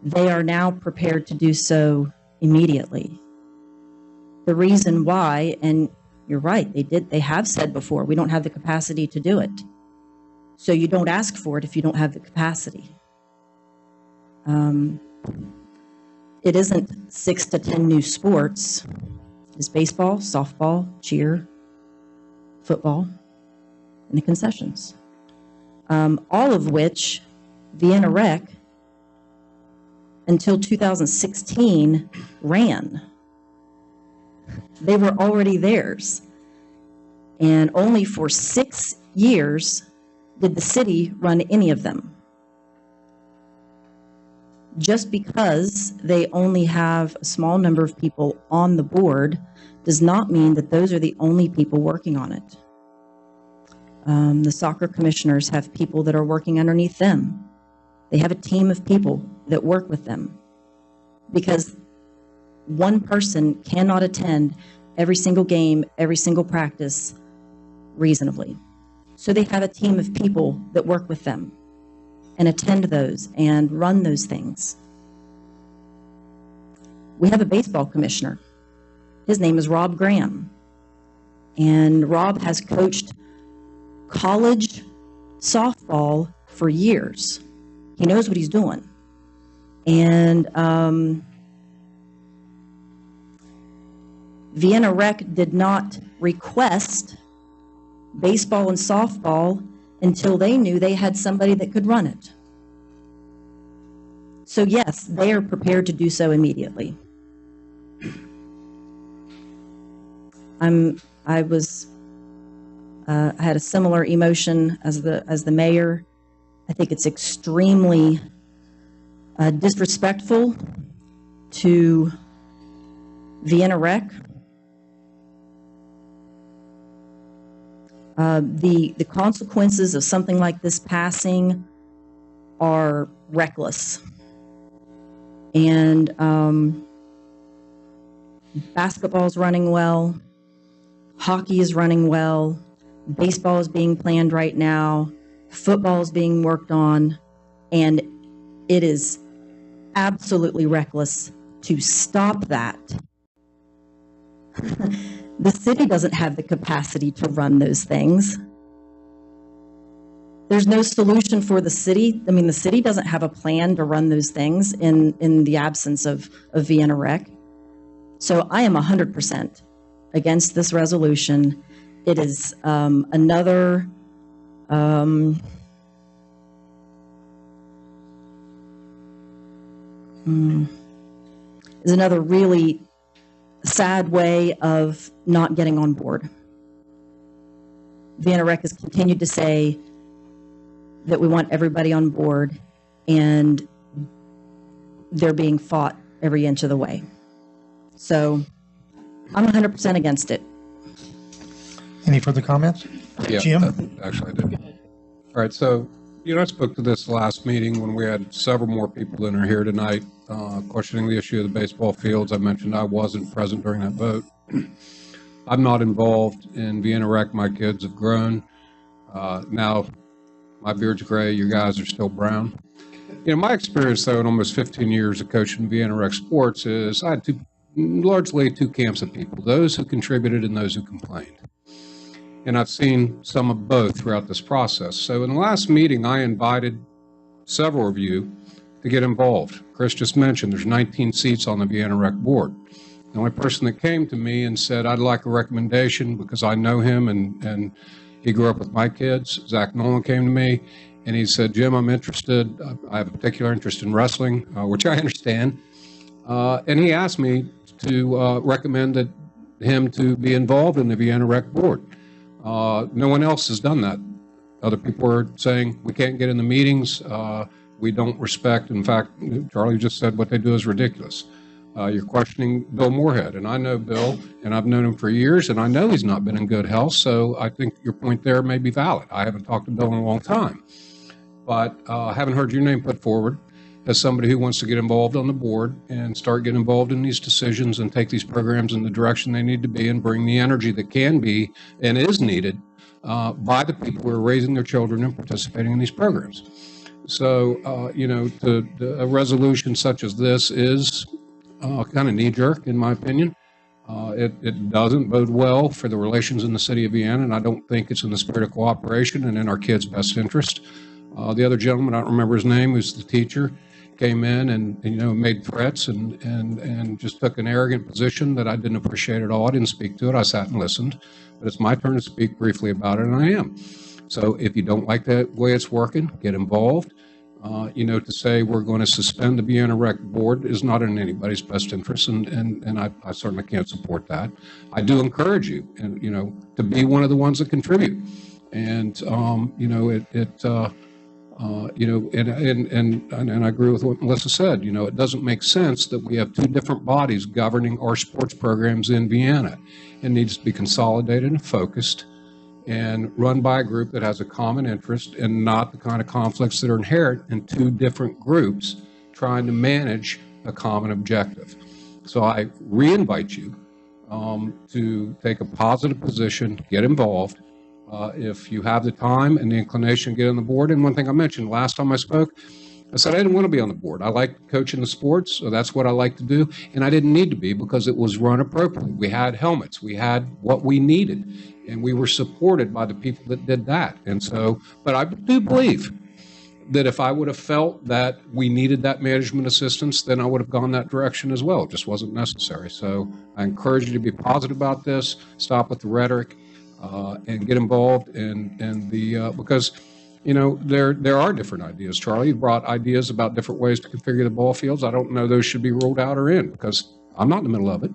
They are now prepared to do so immediately. The reason why, and you're right, they have said before, we don't have the capacity to do it. So you don't ask for it if you don't have the capacity. it isn't 6 to 10 new sports. It's baseball, softball, cheer, football, and the concessions. All of which Vienna Rec, until 2016, ran. They were already theirs. And only for 6 years did the city run any of them. Just because they only have a small number of people on the board does not mean that those are the only people working on it. The soccer commissioners have people that are working underneath them. They have a team of people that work with them, because one person cannot attend every single game, every single practice reasonably. So they have a team of people that work with them and attend those and run those things. We have a baseball commissioner. His name is Rob Graham. And Rob has coached college softball for years. He knows what he's doing. And Vienna Rec did not request baseball and softball until they knew they had somebody that could run it. So yes, they are prepared to do so immediately. I had a similar emotion as the mayor. I think it's extremely disrespectful to Vienna Rec. The consequences of something like this passing are reckless. And basketball is running well, hockey is running well, baseball is being planned right now, football is being worked on, and it is absolutely reckless to stop that. The city doesn't have the capacity to run those things. There's no solution for the city. I mean, the city doesn't have a plan to run those things in the absence of Vienna Rec. So I am 100% against this resolution. It is another really sad way of not getting on board. Vienna Rec has continued to say that we want everybody on board, and they're being fought every inch of the way. So I'm 100% against it. Any further comments? Yeah, Jim? actually, I did. All right, so, I spoke to this last meeting when we had several more people than are here tonight questioning the issue of the baseball fields. I mentioned I wasn't present during that vote. I'm not involved in Vienna Rec. My kids have grown. Now, my beard's gray. You guys are still brown. My experience, though, in almost 15 years of coaching Vienna Rec sports is I had largely two camps of people, those who contributed and those who complained. And I've seen some of both throughout this process. So in the last meeting, I invited several of you to get involved. Chris just mentioned there's 19 seats on the Vienna Rec board. The only person that came to me and said, I'd like a recommendation because I know him and he grew up with my kids, Zach Nolan, came to me and he said, Jim, I'm interested. I have a particular interest in wrestling, which I understand. And he asked me to recommend him to be involved in the Vienna Rec board. No one else has done that. Other people are saying we can't get in the meetings. We don't respect. In fact, Charlie just said what they do is ridiculous. You're questioning Bill Moorhead, and I know Bill, and I've known him for years, and I know he's not been in good health, so I think your point there may be valid. I haven't talked to Bill in a long time, but I haven't heard your name put forward as somebody who wants to get involved on the board and start getting involved in these decisions and take these programs in the direction they need to be and bring the energy that can be and is needed by the people who are raising their children and participating in these programs. So, a resolution such as this is kind of knee-jerk, in my opinion. It doesn't bode well for the relations in the city of Vienna, and I don't think it's in the spirit of cooperation and in our kids' best interest. The other gentleman, I don't remember his name, who's the teacher, came in and made threats and just took an arrogant position that I didn't appreciate at all. I didn't speak to it. I sat and listened. But it's my turn to speak briefly about it, and I am. So if you don't like the way it's working, get involved. To say we're going to suspend the Vienna Rec board is not in anybody's best interest, and I certainly can't support that. I do encourage you, to be one of the ones that contribute. And and I agree with what Melissa said. It doesn't make sense that we have two different bodies governing our sports programs in Vienna. It needs to be consolidated and focused and run by a group that has a common interest and not the kind of conflicts that are inherent in two different groups trying to manage a common objective. So I re-invite you to take a positive position, get involved. If you have the time and the inclination to get on the board. And one thing I mentioned last time I spoke, I said I didn't want to be on the board. I like coaching the sports, so that's what I like to do. And I didn't need to be because it was run appropriately. We had helmets. We had what we needed. And we were supported by the people that did that. And so, but I do believe that if I would have felt that we needed that management assistance, then I would have gone that direction as well. It just wasn't necessary. So I encourage you to be positive about this, stop with the rhetoric, and get involved because there are different ideas. Charlie, you brought ideas about different ways to configure the ball fields. I don't know those should be ruled out or in because I'm not in the middle of it,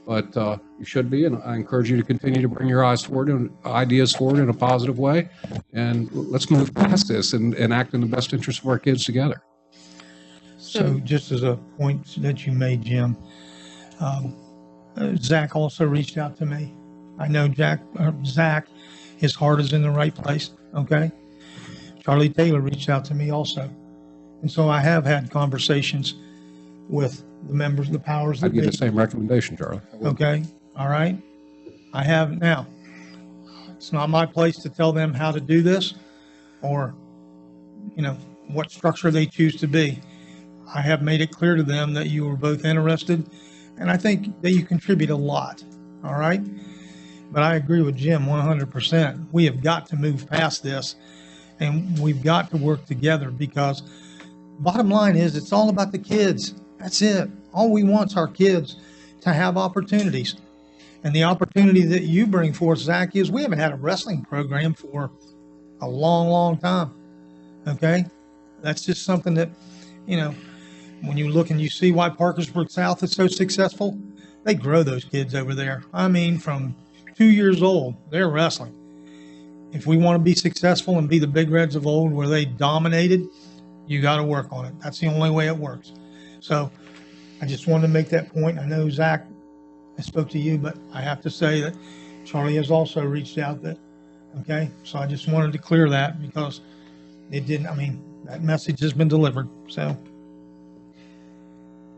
but you should be. And I encourage you to continue to bring your ideas forward in a positive way. And let's move past this and act in the best interest of our kids together. So just as a point that you made, Jim, Zach also reached out to me. I know Zach, his heart is in the right place, okay? Charlie Taylor reached out to me also. And so I have had conversations with the members of the powers that I'd give be. the same recommendation, Charlie. Okay, all right. I have now. It's not my place to tell them how to do this or, what structure they choose to be. I have made it clear to them that you are both interested, and I think that you contribute a lot, all right? But I agree with Jim 100%. We have got to move past this, and we've got to work together because bottom line is it's all about the kids. That's it. All we want is our kids to have opportunities. And the opportunity that you bring forth, Zach, is we haven't had a wrestling program for a long, long time. Okay? That's just something that, when you look and you see why Parkersburg South is so successful, they grow those kids over there. I mean, from 2 years old, they're wrestling. If we want to be successful and be the Big Reds of old where they dominated, you got to work on it. That's the only way it works. So I just wanted to make that point. I know, Zach, I spoke to you, but I have to say that Charlie has also reached out okay? So I just wanted to clear that because that message has been delivered. So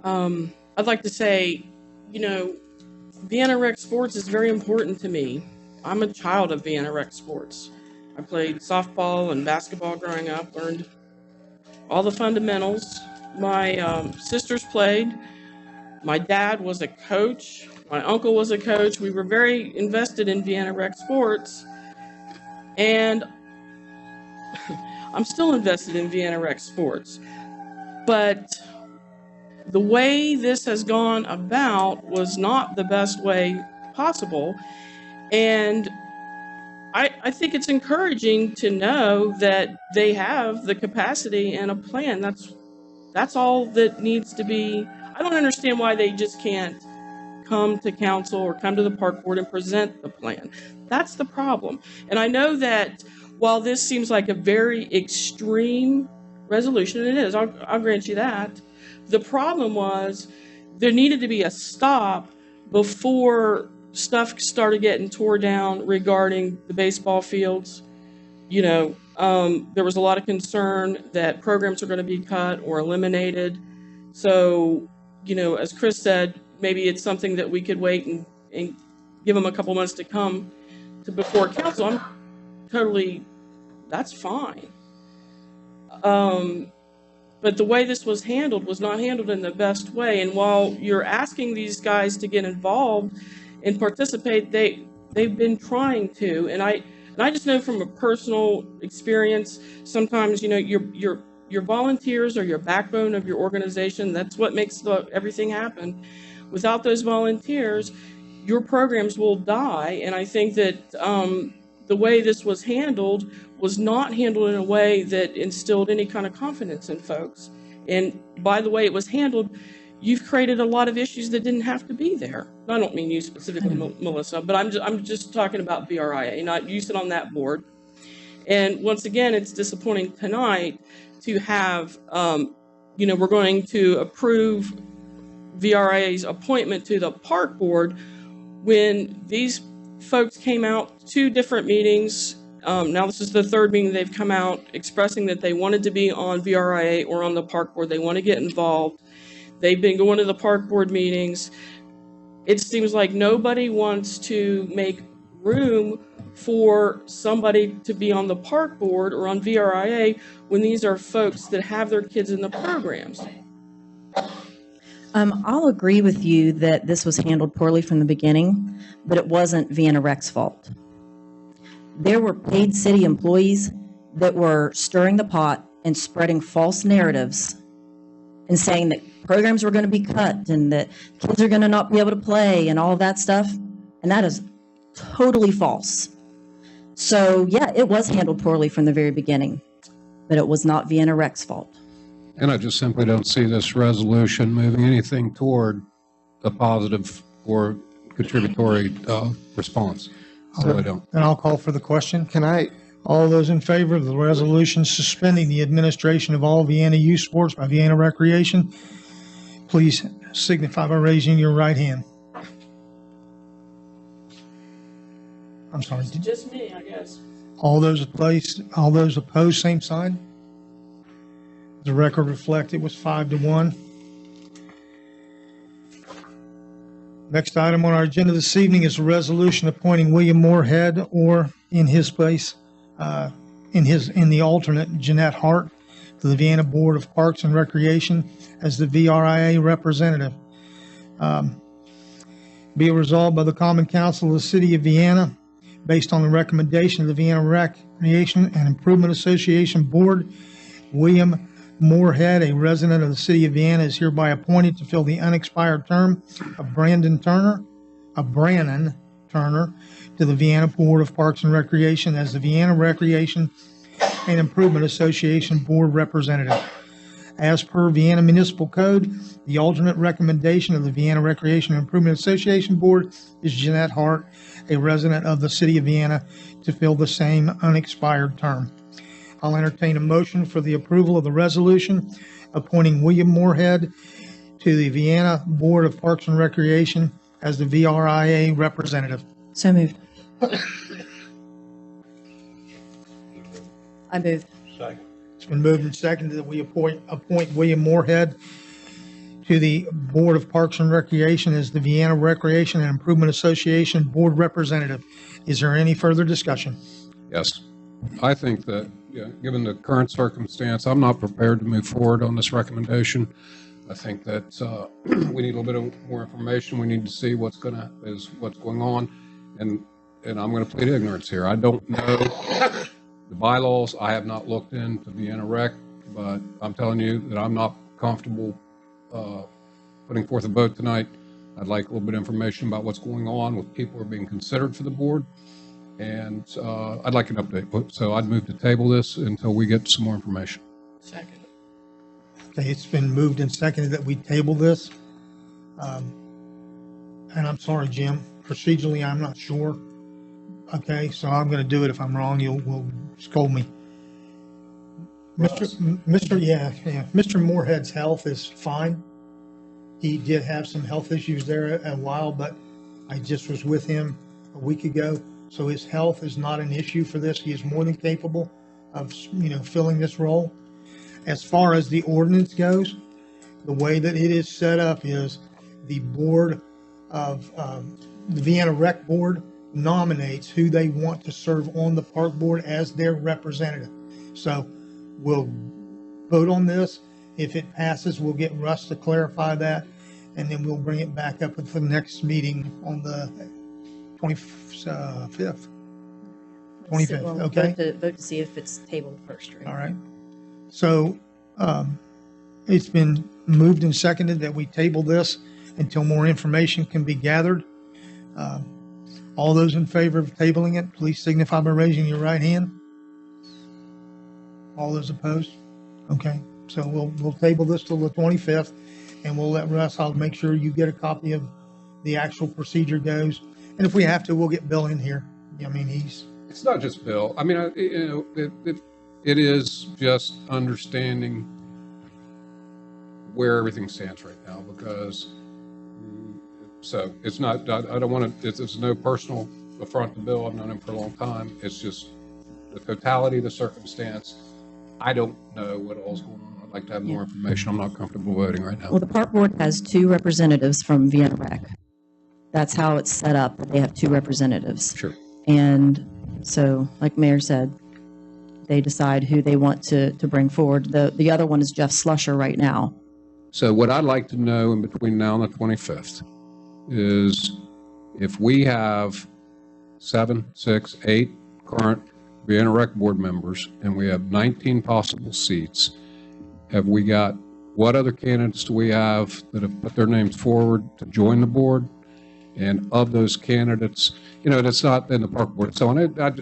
I'd like to say, Vienna Rec Sports is very important to me. I'm a child of Vienna Rec Sports. I played softball and basketball growing up, learned all the fundamentals. My sisters played. My dad was a coach. My uncle was a coach. We were very invested in Vienna Rec Sports. And I'm still invested in Vienna Rec Sports. But the way this has gone about was not the best way possible. And I think it's encouraging to know that they have the capacity and a plan. That's all that needs to be. I don't understand why they just can't come to council or come to the park board and present the plan. That's the problem. And I know that while this seems like a very extreme resolution, and it is, I'll grant you that, the problem was there needed to be a stop before stuff started getting tore down regarding the baseball fields. There was a lot of concern that programs are going to be cut or eliminated. So, as Chris said, maybe it's something that we could wait and give them a couple months to come to before council. That's fine. But the way this was handled was not handled in the best way. And while you're asking these guys to get involved and participate, they've been trying to. And I just know from a personal experience, sometimes, you're your volunteers are your backbone of your organization. That's what makes everything happen. Without those volunteers, your programs will die. And I think that the way this was handled was not handled in a way that instilled any kind of confidence in folks. And by the way it was handled, you've created a lot of issues that didn't have to be there. I don't mean you specifically, Melissa, but I'm just talking about VRIA. Not you sit on that board. And once again, it's disappointing tonight to have, we're going to approve VRA's appointment to the park board when these folks came out 2 different meetings. Now this is the 3rd meeting they've come out expressing that they wanted to be on VRIA or on the park board. They want to get involved. They've been going to the park board meetings. It seems like nobody wants to make room for somebody to be on the park board or on VRIA when these are folks that have their kids in the programs. I'll agree with you that this was handled poorly from the beginning, but it wasn't Vienna Rec's fault. There were paid city employees that were stirring the pot and spreading false narratives and saying that programs were going to be cut and that kids are going to not be able to play and all of that stuff. And that is totally false. So yeah, it was handled poorly from the very beginning, but it was not Vienna Rec's fault. And I just simply don't see this resolution moving anything toward a positive or contributory response. So I don't. And I'll call for the question. Can I, All those in favor of the resolution suspending the administration of all Vienna youth sports by Vienna Recreation, please signify by raising your right hand. I'm sorry. It's just me, I guess. All those opposed, same sign. The record reflect it was 5-1. Next item on our agenda this evening is a resolution appointing William Moorhead or in his place, in the alternate Jeanette Hart to the Vienna Board of Parks and Recreation as the VRIA representative. Be it resolved by the Common Council of the City of Vienna, based on the recommendation of the Vienna Recreation and Improvement Association Board, William Moorhead, a resident of the City of Vienna, is hereby appointed to fill the unexpired term of Brannon Turner to the Vienna Board of Parks and Recreation as the Vienna Recreation and Improvement Association Board representative. As per Vienna Municipal Code, the alternate recommendation of the Vienna Recreation and Improvement Association Board is Jeanette Hart, a resident of the City of Vienna, to fill the same unexpired term. I'll entertain a motion for the approval of the resolution appointing William Moorhead to the Vienna Board of Parks and Recreation as the VRIA representative. So moved. I moved. It's been moved and seconded that we appoint William Moorhead to the Board of Parks and Recreation as the Vienna Recreation and Improvement Association Board representative. Is there any further discussion? Yes. I think that, given the current circumstance, I'm not prepared to move forward on this recommendation. I think that we need a little bit of more information. We need to see what's going on, and I'm going to plead ignorance here. I don't know the bylaws. I have not looked into Vienna Rec, but I'm telling you that I'm not comfortable putting forth a vote tonight. I'd like a little bit of information about what's going on with people who are being considered for the board. And I'd like an update. So I'd move to table this until we get some more information. Second. Okay, it's been moved and seconded that we table this. And I'm sorry, Jim, procedurally, I'm not sure. Okay, so I'm going to do it. If I'm wrong, will scold me. Mr. Moorhead's health is fine. He did have some health issues there a while, but I just was with him a week ago. So his health is not an issue for this. He is more than capable of, filling this role. As far as the ordinance goes, the way that it is set up is the board of, the Vienna Rec Board nominates who they want to serve on the park board as their representative. So we'll vote on this. If it passes, we'll get Russ to clarify that, and then we'll bring it back up at the next meeting on the 25th. Well, Okay. Vote to see if it's tabled first, right? All right. So It's been moved and seconded that we table this until more information can be gathered. All those in favor of tabling it, please signify by raising your right hand. All those opposed? Okay, so we'll table this till the 25th, and we'll let Russ, I'll make sure you get a copy of the actual procedure goes. And if we have to, we'll get Bill in here. I mean, It's not just Bill. I mean, it is just understanding where everything stands right now, because, so it's not, I don't want to, it's no personal affront to Bill. I've known him for a long time. It's just the totality of the circumstance. I don't know what all's going on. I'd like to have more information. I'm not comfortable voting right now. Well, the park board has 2 representatives from Vienna Rec. That's how it's set up. They have 2 representatives. Sure. And so, like Mayor said, they decide who they want to bring forward. The other one is Jeff Slusher right now. So what I'd like to know in between now and the 25th is if we have 7, 6, 8 current Vienna Rec board members and we have 19 possible seats, have we got, what other candidates do we have that have put their names forward to join the board? And of those candidates, you know, that's not in the park board. So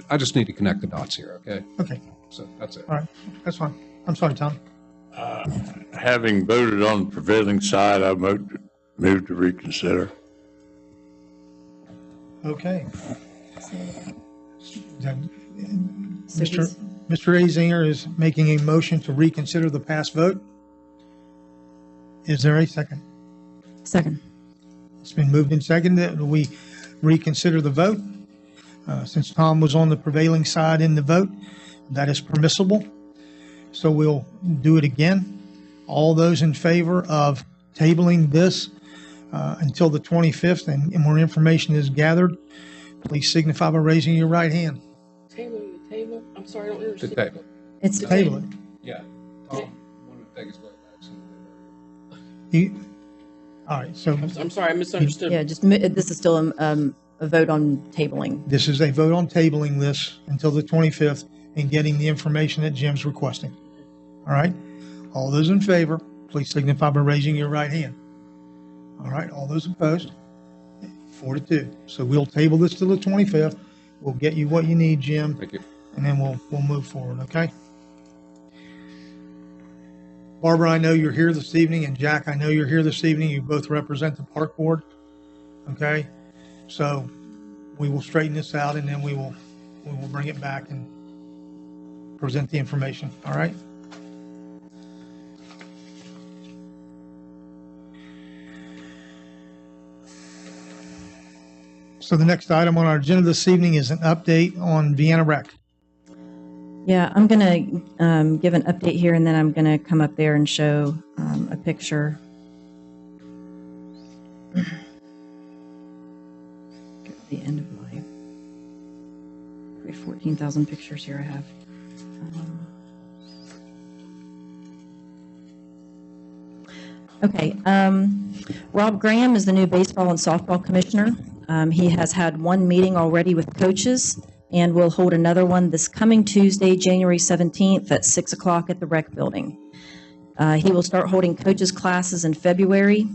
I just need to connect the dots here, okay? okay, So that's it. all right, that's fine. I'm sorry, Tom. Having voted on the prevailing side, I move to reconsider. Okay. Then, So Mr. Azinger is making a motion to reconsider the past vote. Is there a second? Second. It's been moved and seconded that we reconsider the vote. Since Tom was on the prevailing side in the vote, that is permissible. So we'll do it again. All those in favor of tabling this until the 25th and more information is gathered, please signify by raising your right hand. Table? I'm sorry, I don't To understand. table. It's Table it. Yeah. Tom wanted to take his vote back. All right, so I'm sorry, I misunderstood. Yeah, this is still a vote on tabling. this is a vote on tabling this until the 25th and getting the information that Jim's requesting. All right? All those in favor, please signify by raising your right hand. All right, all those opposed? 4-2. So we'll table this till the 25th. We'll get you what you need, Jim, Thank you. and then we'll move forward, okay? Barbara, I know you're here this evening, and Jack, I know you're here this evening. You both represent the park board, okay? So we will straighten this out, and then we will bring it back and present the information, all right? So the next item on our agenda this evening is an update on Vienna Rec. Yeah, I'm going to give an update here, and then I'm going to come up there and show a picture. At the end of my 14,000 pictures here I have. Okay, Rob Graham is the new baseball and softball commissioner. He has had 1 meeting already with coaches, and we'll hold another one this coming Tuesday, January 17th at 6 o'clock at the rec building. He will start holding coaches classes in February.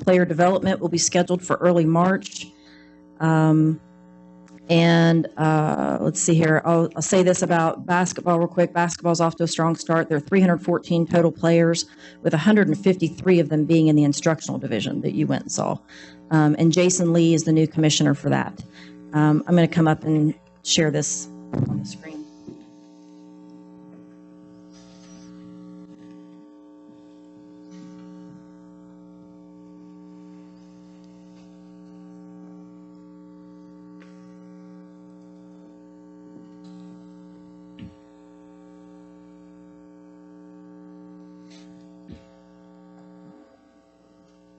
Player development will be scheduled for early March. Let's see here. I'll say this about basketball real quick. Basketball's off to a strong start. There are 314 total players, with 153 of them being in the instructional division that you went and saw. And Jason Lee is the new commissioner for that. I'm going to come up and share this on the screen.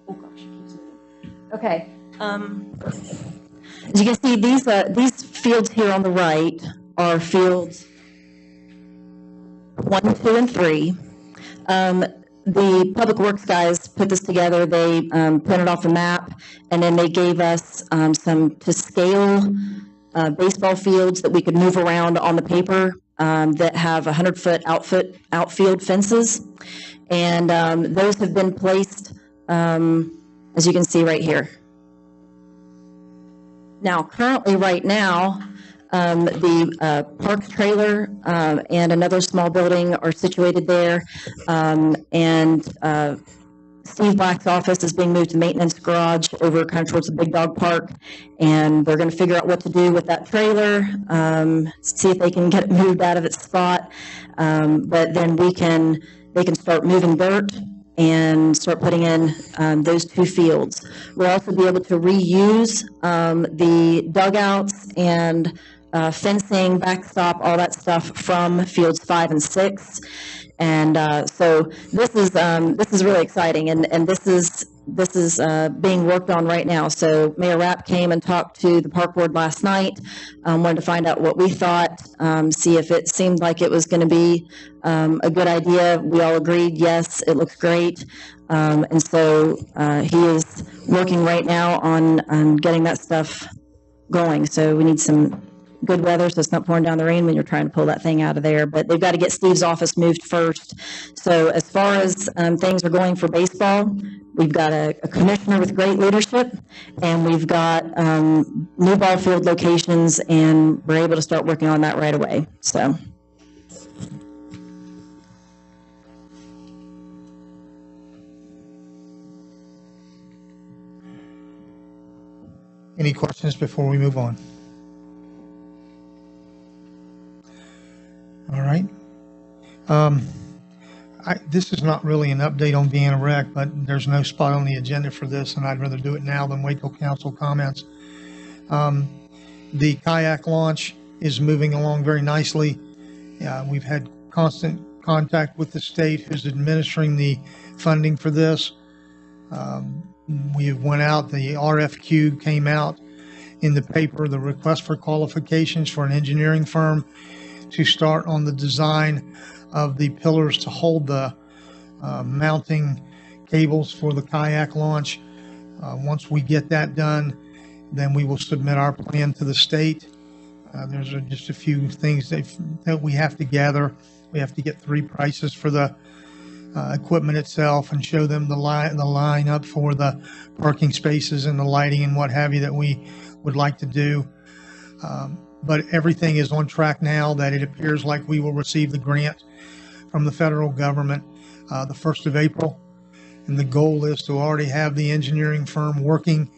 Oh gosh, it keeps moving. Okay. As you can see, these fields here on the right are fields 1, 2, and 3. The Public Works guys put this together. They printed off a map, and then they gave us some to scale baseball fields that we could move around on the paper that have 100-foot outfield fences. And those have been placed, as you can see right here. Now, currently, right now, the park trailer and another small building are situated there. Steve Black's office is being moved to maintenance garage over kind of towards the Big Dog Park. And they're going to figure out what to do with that trailer, see if they can get it moved out of its spot. But then they can start moving dirt and start putting in those two fields. We'll also be able to reuse the dugouts and fencing, backstop, all that stuff from fields 5 and 6. And so this is really exciting, and this is being worked on right now. So Mayor Rapp came and talked to the park board last night, wanted to find out what we thought, see if it seemed like it was going to be a good idea. We all agreed, yes, it looks great. And so he is working right now on getting that stuff going. So we need some good weather so it's not pouring down the rain when you're trying to pull that thing out of there. But they've got to get Steve's office moved first. So as far as things are going for baseball, we've got a commissioner with great leadership, and we've got new ball field locations, and we're able to start working on that right away. So. Any questions before we move on? All right. This is not really an update on Vienna Rec, but there's no spot on the agenda for this, and I'd rather do it now than wait till council comments. The kayak launch is moving along very nicely. We've had constant contact with the state who's administering the funding for this. We went out, the RFQ came out in the paper, the request for qualifications for an engineering firm to start on the design of the pillars to hold the mounting cables for the kayak launch. Once we get that done, then we will submit our plan to the state. There's just a few things that we have to gather. We have to get 3 prices for the equipment itself and show them the line up for the parking spaces and the lighting and what have you that we would like to do. But everything is on track now that it appears like we will receive the grant from the federal government the 1st of April. And the goal is to already have the engineering firm working,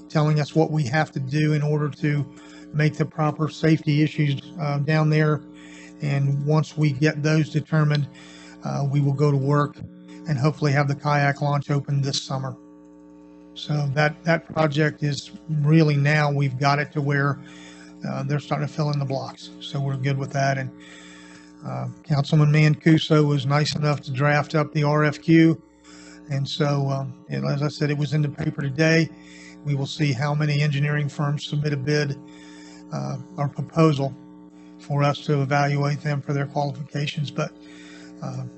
telling us what we have to do in order to make the proper safety issues down there. And once we get those determined, we will go to work and hopefully have the kayak launch open this summer. So that project is really, now we've got it to where they're starting to fill in the blocks. So we're good with that. And Councilman Mancuso was nice enough to draft up the RFQ. And so, and as I said, it was in the paper today. We will see how many engineering firms submit a bid or proposal for us to evaluate them for their qualifications. But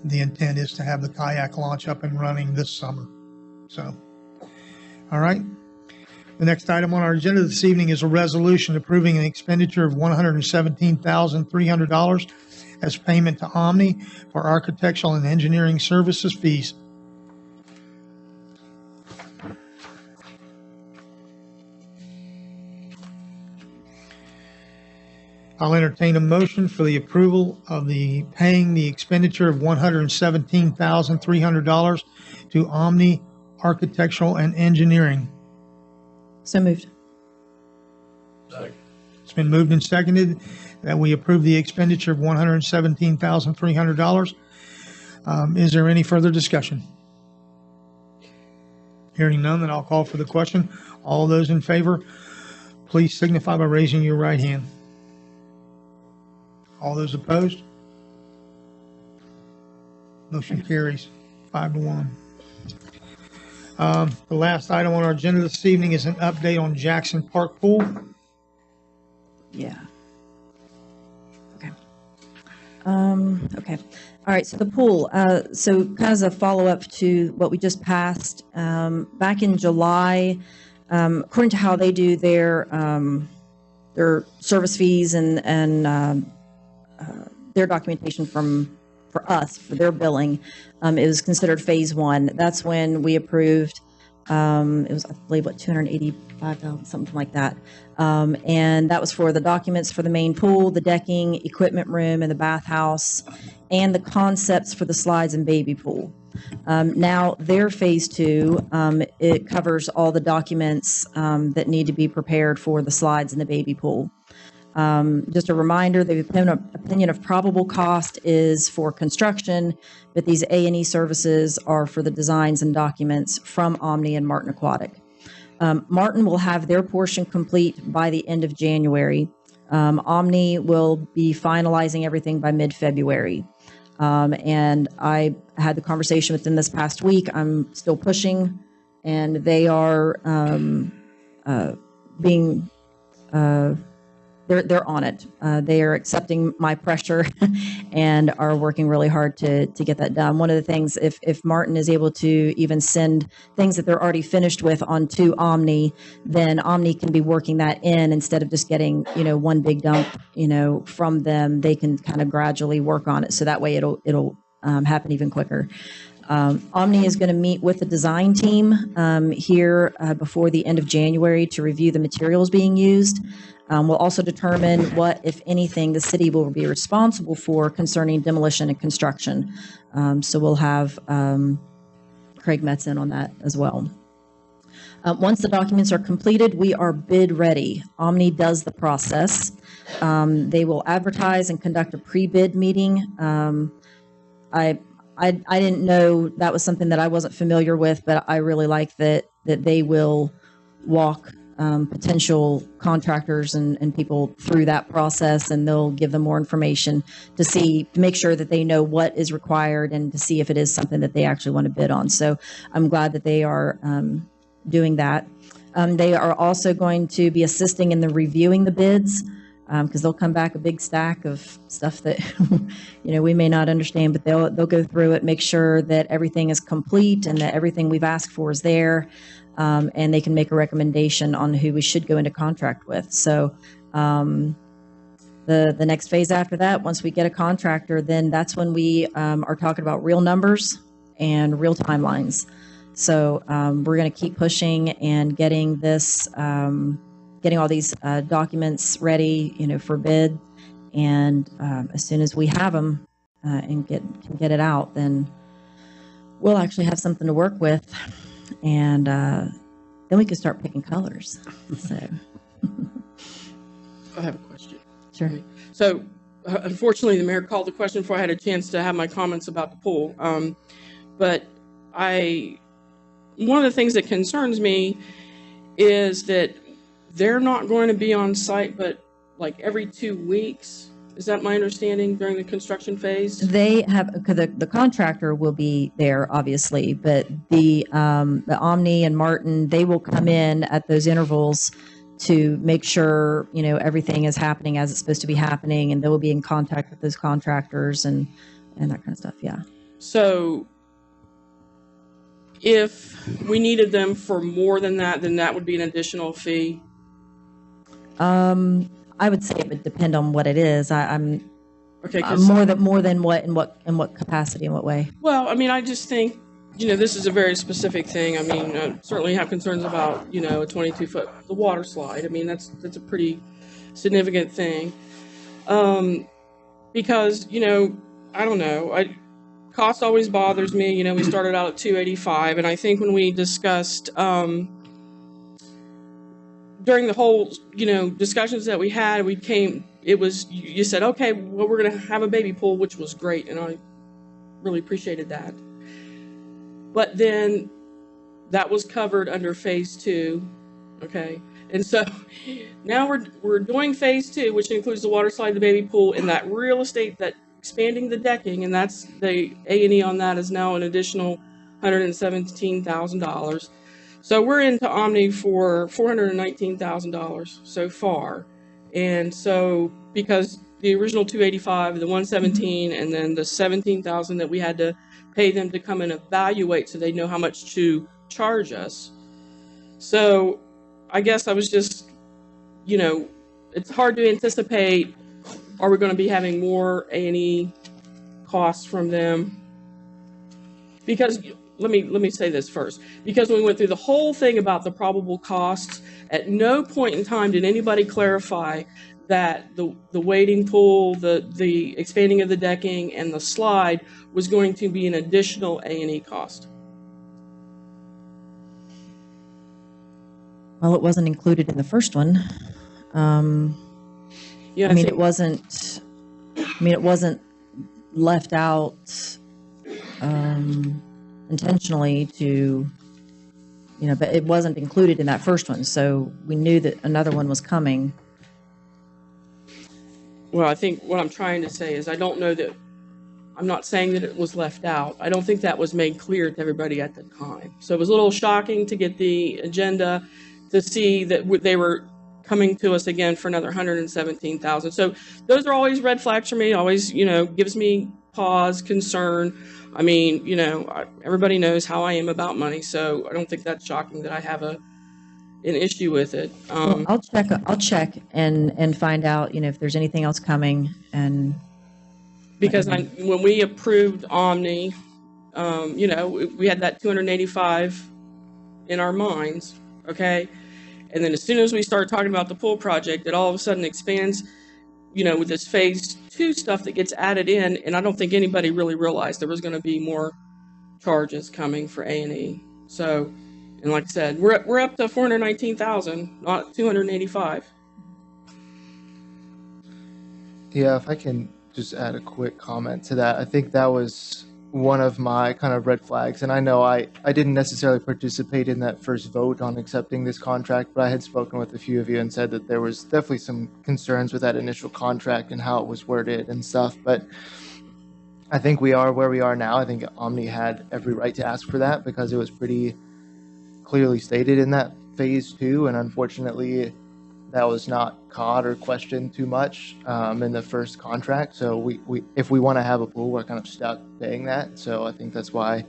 the intent is to have the kayak launch up and running this summer. So, all right. The next item on our agenda this evening is a resolution approving an expenditure of $117,300 as payment to Omni for architectural and engineering services fees. I'll entertain a motion for the approval of paying the expenditure of $117,300 to Omni Architectural and Engineering. So moved. It's been moved and seconded that we approve the expenditure of $117,300. Is there any further discussion? Hearing none, then I'll call for the question. All those in favor, please signify by raising your right hand. All those opposed? Motion carries 5-1. The last item on our agenda this evening is an update on Jackson Park Pool. Yeah. Okay. Okay. All right. So the pool. So kind of as a follow-up to what we just passed back in July, according to how they do their service fees and their documentation for us, for their billing. It was considered phase one. That's when we approved, it was, I believe, what, 285,000, something like that. And that was for the documents for the main pool, the decking, equipment room, and the bathhouse, and the concepts for the slides and baby pool. Now, their phase two, it covers all the documents that need to be prepared for the slides and the baby pool. Just a reminder, the opinion of probable cost is for construction, but these A&E services are for the designs and documents from Omni and Martin Aquatic. Martin will have their portion complete by the end of January. Omni will be finalizing everything by mid-February. And I had the conversation with them this past week. I'm still pushing, and they are being they're on it. They are accepting my pressure and are working really hard to get that done. One of the things, if Martin is able to even send things that they're already finished with onto Omni, then Omni can be working that in instead of just getting, one big dump, from them. They can kind of gradually work on it. So that way it'll happen even quicker. Omni is going to meet with the design team here before the end of January to review the materials being used. We'll also determine what, if anything, the city will be responsible for concerning demolition and construction. So we'll have Craig Metz in on that as well. Once the documents are completed, we are bid ready. Omni does the process. They will advertise and conduct a pre-bid meeting. I didn't know that was something that I wasn't familiar with, but I really like that they will walk potential contractors and people through that process, and they'll give them more information to make sure that they know what is required and to see if it is something that they actually want to bid on. So I'm glad that they are doing that. They are also going to be assisting in the reviewing the bids, because they'll come back a big stack of stuff that we may not understand, but they'll go through it, make sure that everything is complete and that everything we've asked for is there, and they can make a recommendation on who we should go into contract with. So the next phase after that, once we get a contractor, then that's when we are talking about real numbers and real timelines. So we're going to keep pushing and getting this. Getting all these documents ready, for bid, and as soon as we have them and can get it out, then we'll actually have something to work with, and then we can start picking colors. So, I have a question. Sure. Okay. So, unfortunately, the mayor called the question before I had a chance to have my comments about the pool. But one of the things that concerns me is that they're not going to be on site, but like every 2 weeks. Is that my understanding during the construction phase? They have, because the contractor will be there, obviously, but the Omni and Martin, they will come in at those intervals to make sure, everything is happening as it's supposed to be happening, and they will be in contact with those contractors and that kind of stuff, yeah. So if we needed them for more than that, then that would be an additional fee? I would say it would depend on what it is. I'm okay. More than what, in what capacity, in what way? Well, I just think, this is a very specific thing. I certainly have concerns about, a 22-foot, the water slide. That's a pretty significant thing. Because, I don't know, cost always bothers me. We started out at $285, and I think when we discussed, during the whole, discussions that we had, you said, okay, well, we're going to have a baby pool, which was great, and I really appreciated that. But then that was covered under phase 2, okay? And so now we're doing phase 2, which includes the water slide, the baby pool, and that real estate, that expanding the decking, and that's the A&E on that is now an additional $117,000. So we're into Omni for $419,000 so far. And so because the original 285, the 117, and then the 17,000 that we had to pay them to come and evaluate so they know how much to charge us. So I guess I was just, it's hard to anticipate are we going to be having more A&E costs from them? Because let me say this first. Because when we went through the whole thing about the probable costs, at no point in time did anybody clarify that the wading pool, the expanding of the decking, and the slide was going to be an additional A&E cost. Well, it wasn't included in the first one. Yeah, I mean, it wasn't left out intentionally to, but it wasn't included in that first one. So we knew that another one was coming. Well, I think what I'm trying to say is I don't know that, I'm not saying that it was left out. I don't think that was made clear to everybody at the time. So it was a little shocking to get the agenda to see that they were coming to us again for another $117,000. So those are always red flags for me, always, gives me pause, concern. I mean, everybody knows how I am about money, so I don't think that's shocking that I have an issue with it. Well, I'll check and find out, if there's anything else coming. And because when we approved Omni, we had that 285 in our minds, okay? And then as soon as we start talking about the pool project, it all of a sudden expands, with this phase 2 stuff that gets added in. And I don't think anybody really realized there was going to be more charges coming for A&E. So, and like I said, we're up to 419,000, not 285. Yeah, if I can just add a quick comment to that. I think that was one of my kind of red flags. And I know I didn't necessarily participate in that first vote on accepting this contract, but I had spoken with a few of you and said that there was definitely some concerns with that initial contract and how it was worded and stuff. But I think we are where we are now. I think Omni had every right to ask for that because it was pretty clearly stated in that phase 2. And unfortunately, that was not caught or questioned too much in the first contract. So we if we want to have a pool, we're kind of stuck paying that. So I think that's why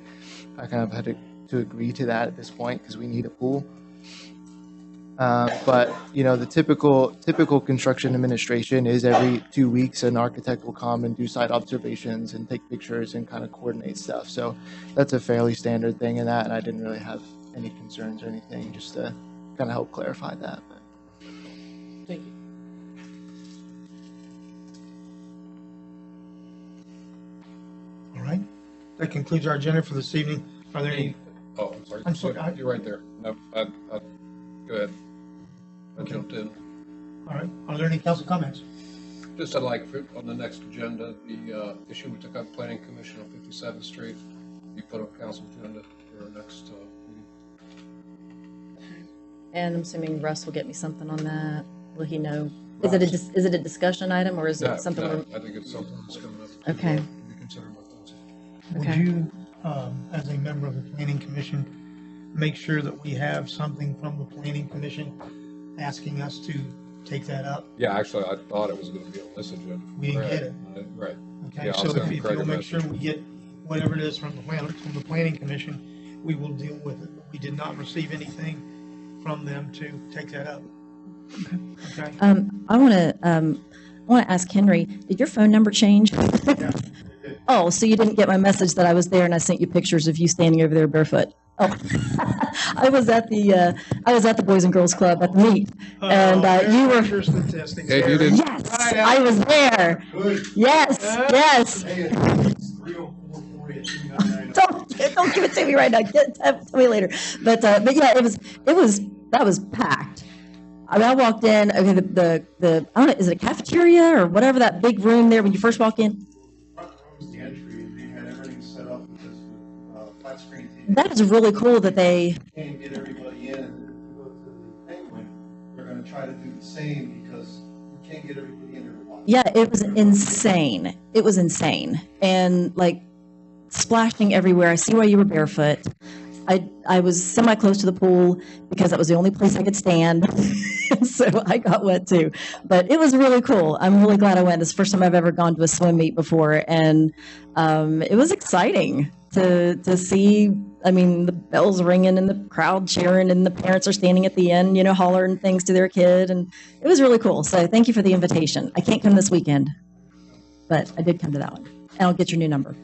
I kind of had to agree to that at this point, because we need a pool. But the typical construction administration is every 2 weeks an architect will come and do site observations and take pictures and kind of coordinate stuff. So that's a fairly standard thing in that, and I didn't really have any concerns or anything, just to kind of help clarify that. But. Thank you. All right. That concludes our agenda for this evening. Are there any? Oh, I'm sorry. You're right there. No, go ahead. I jumped in. All right. Are there any council comments? Just I'd like on the next agenda, the issue we took up Planning Commission on 57th Street, be put on council agenda for our next meeting. And I'm assuming Russ will get me something on that. Will he know? Is it a discussion item, or is it something? No, I think it's something that's coming up. Okay. To be considered by council. Would you, as a member of the Planning Commission, make sure that we have something from the Planning Commission asking us to take that up? Yeah, actually, I thought it was going to be on this agenda. We didn't get it. Right. Okay, Yeah, so if you'll make sure we get whatever it is from the Planning Commission, we will deal with it. We did not receive anything from them to take that up. Okay. I want to ask Henry, did your phone number change? Yeah. Oh, so you didn't get my message that I was there and I sent you pictures of you standing over there barefoot. Oh, I was at the Boys and Girls Club at the meet, and you were. Hey, you didn't. Yes, I was there. Yes, yes. Don't give it to me right now. Tell me later. But yeah, that was packed. I mean, I walked in. Okay, the I don't know, is it a cafeteria or whatever, that big room there when you first walk in? The entry, and they had everything set up because with flat screen TV. That is really cool that they Can't get everybody in, and if you go to the Penguin, they're going to try to do the same because you can't get everybody in there to watch. Yeah, it was insane. It was insane. And like splashing everywhere. I see why you were barefoot. I was semi-close to the pool because that was the only place I could stand. So I got wet too. But it was really cool. I'm really glad I went. It's the first time I've ever gone to a swim meet before. And it was exciting to see, I mean, the bells ringing and the crowd cheering and the parents are standing at the end, hollering things to their kid. And it was really cool. So thank you for the invitation. I can't come this weekend, but I did come to that one. And I'll get your new number.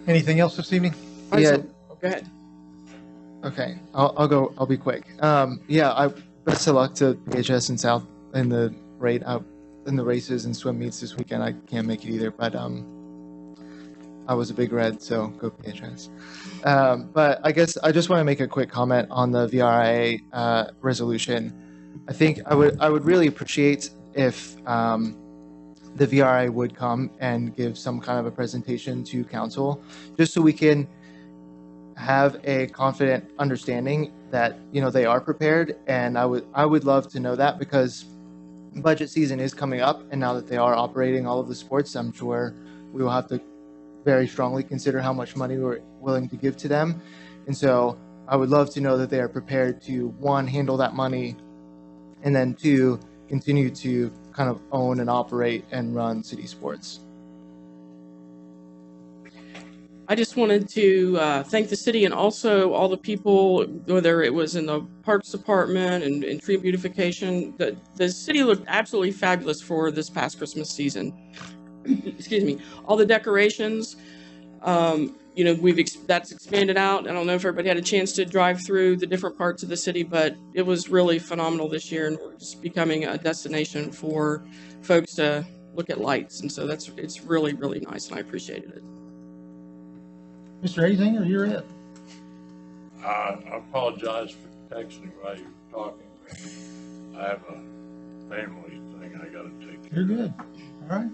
Anything else this evening? Yeah. Go ahead. Okay, I'll be quick. Best of luck to PHS and South in the races and swim meets this weekend. I can't make it either, but I was a big red, so go PHS. But I guess I just want to make a quick comment on the VRIA resolution. I think I would really appreciate if the VRIA would come and give some kind of a presentation to council, just so we can have a confident understanding that they are prepared. And I would love to know that, because budget season is coming up, and now that they are operating all of the sports, I'm sure we will have to very strongly consider how much money we're willing to give to them. And so I would love to know that they are prepared to, one, handle that money, and then two, continue to kind of own and operate and run city sports. I just wanted to thank the city and also all the people, whether it was in the Parks Department and tree beautification. The city looked absolutely fabulous for this past Christmas season. Excuse me. All the decorations, that's expanded out. I don't know if everybody had a chance to drive through the different parts of the city, but it was really phenomenal this year, and we're just becoming a destination for folks to look at lights. And so it's really, really nice, and I appreciated it. Mr. Azinger, you're it. I apologize for texting while you were talking. I have a family thing I got to take care of. You're good. All right.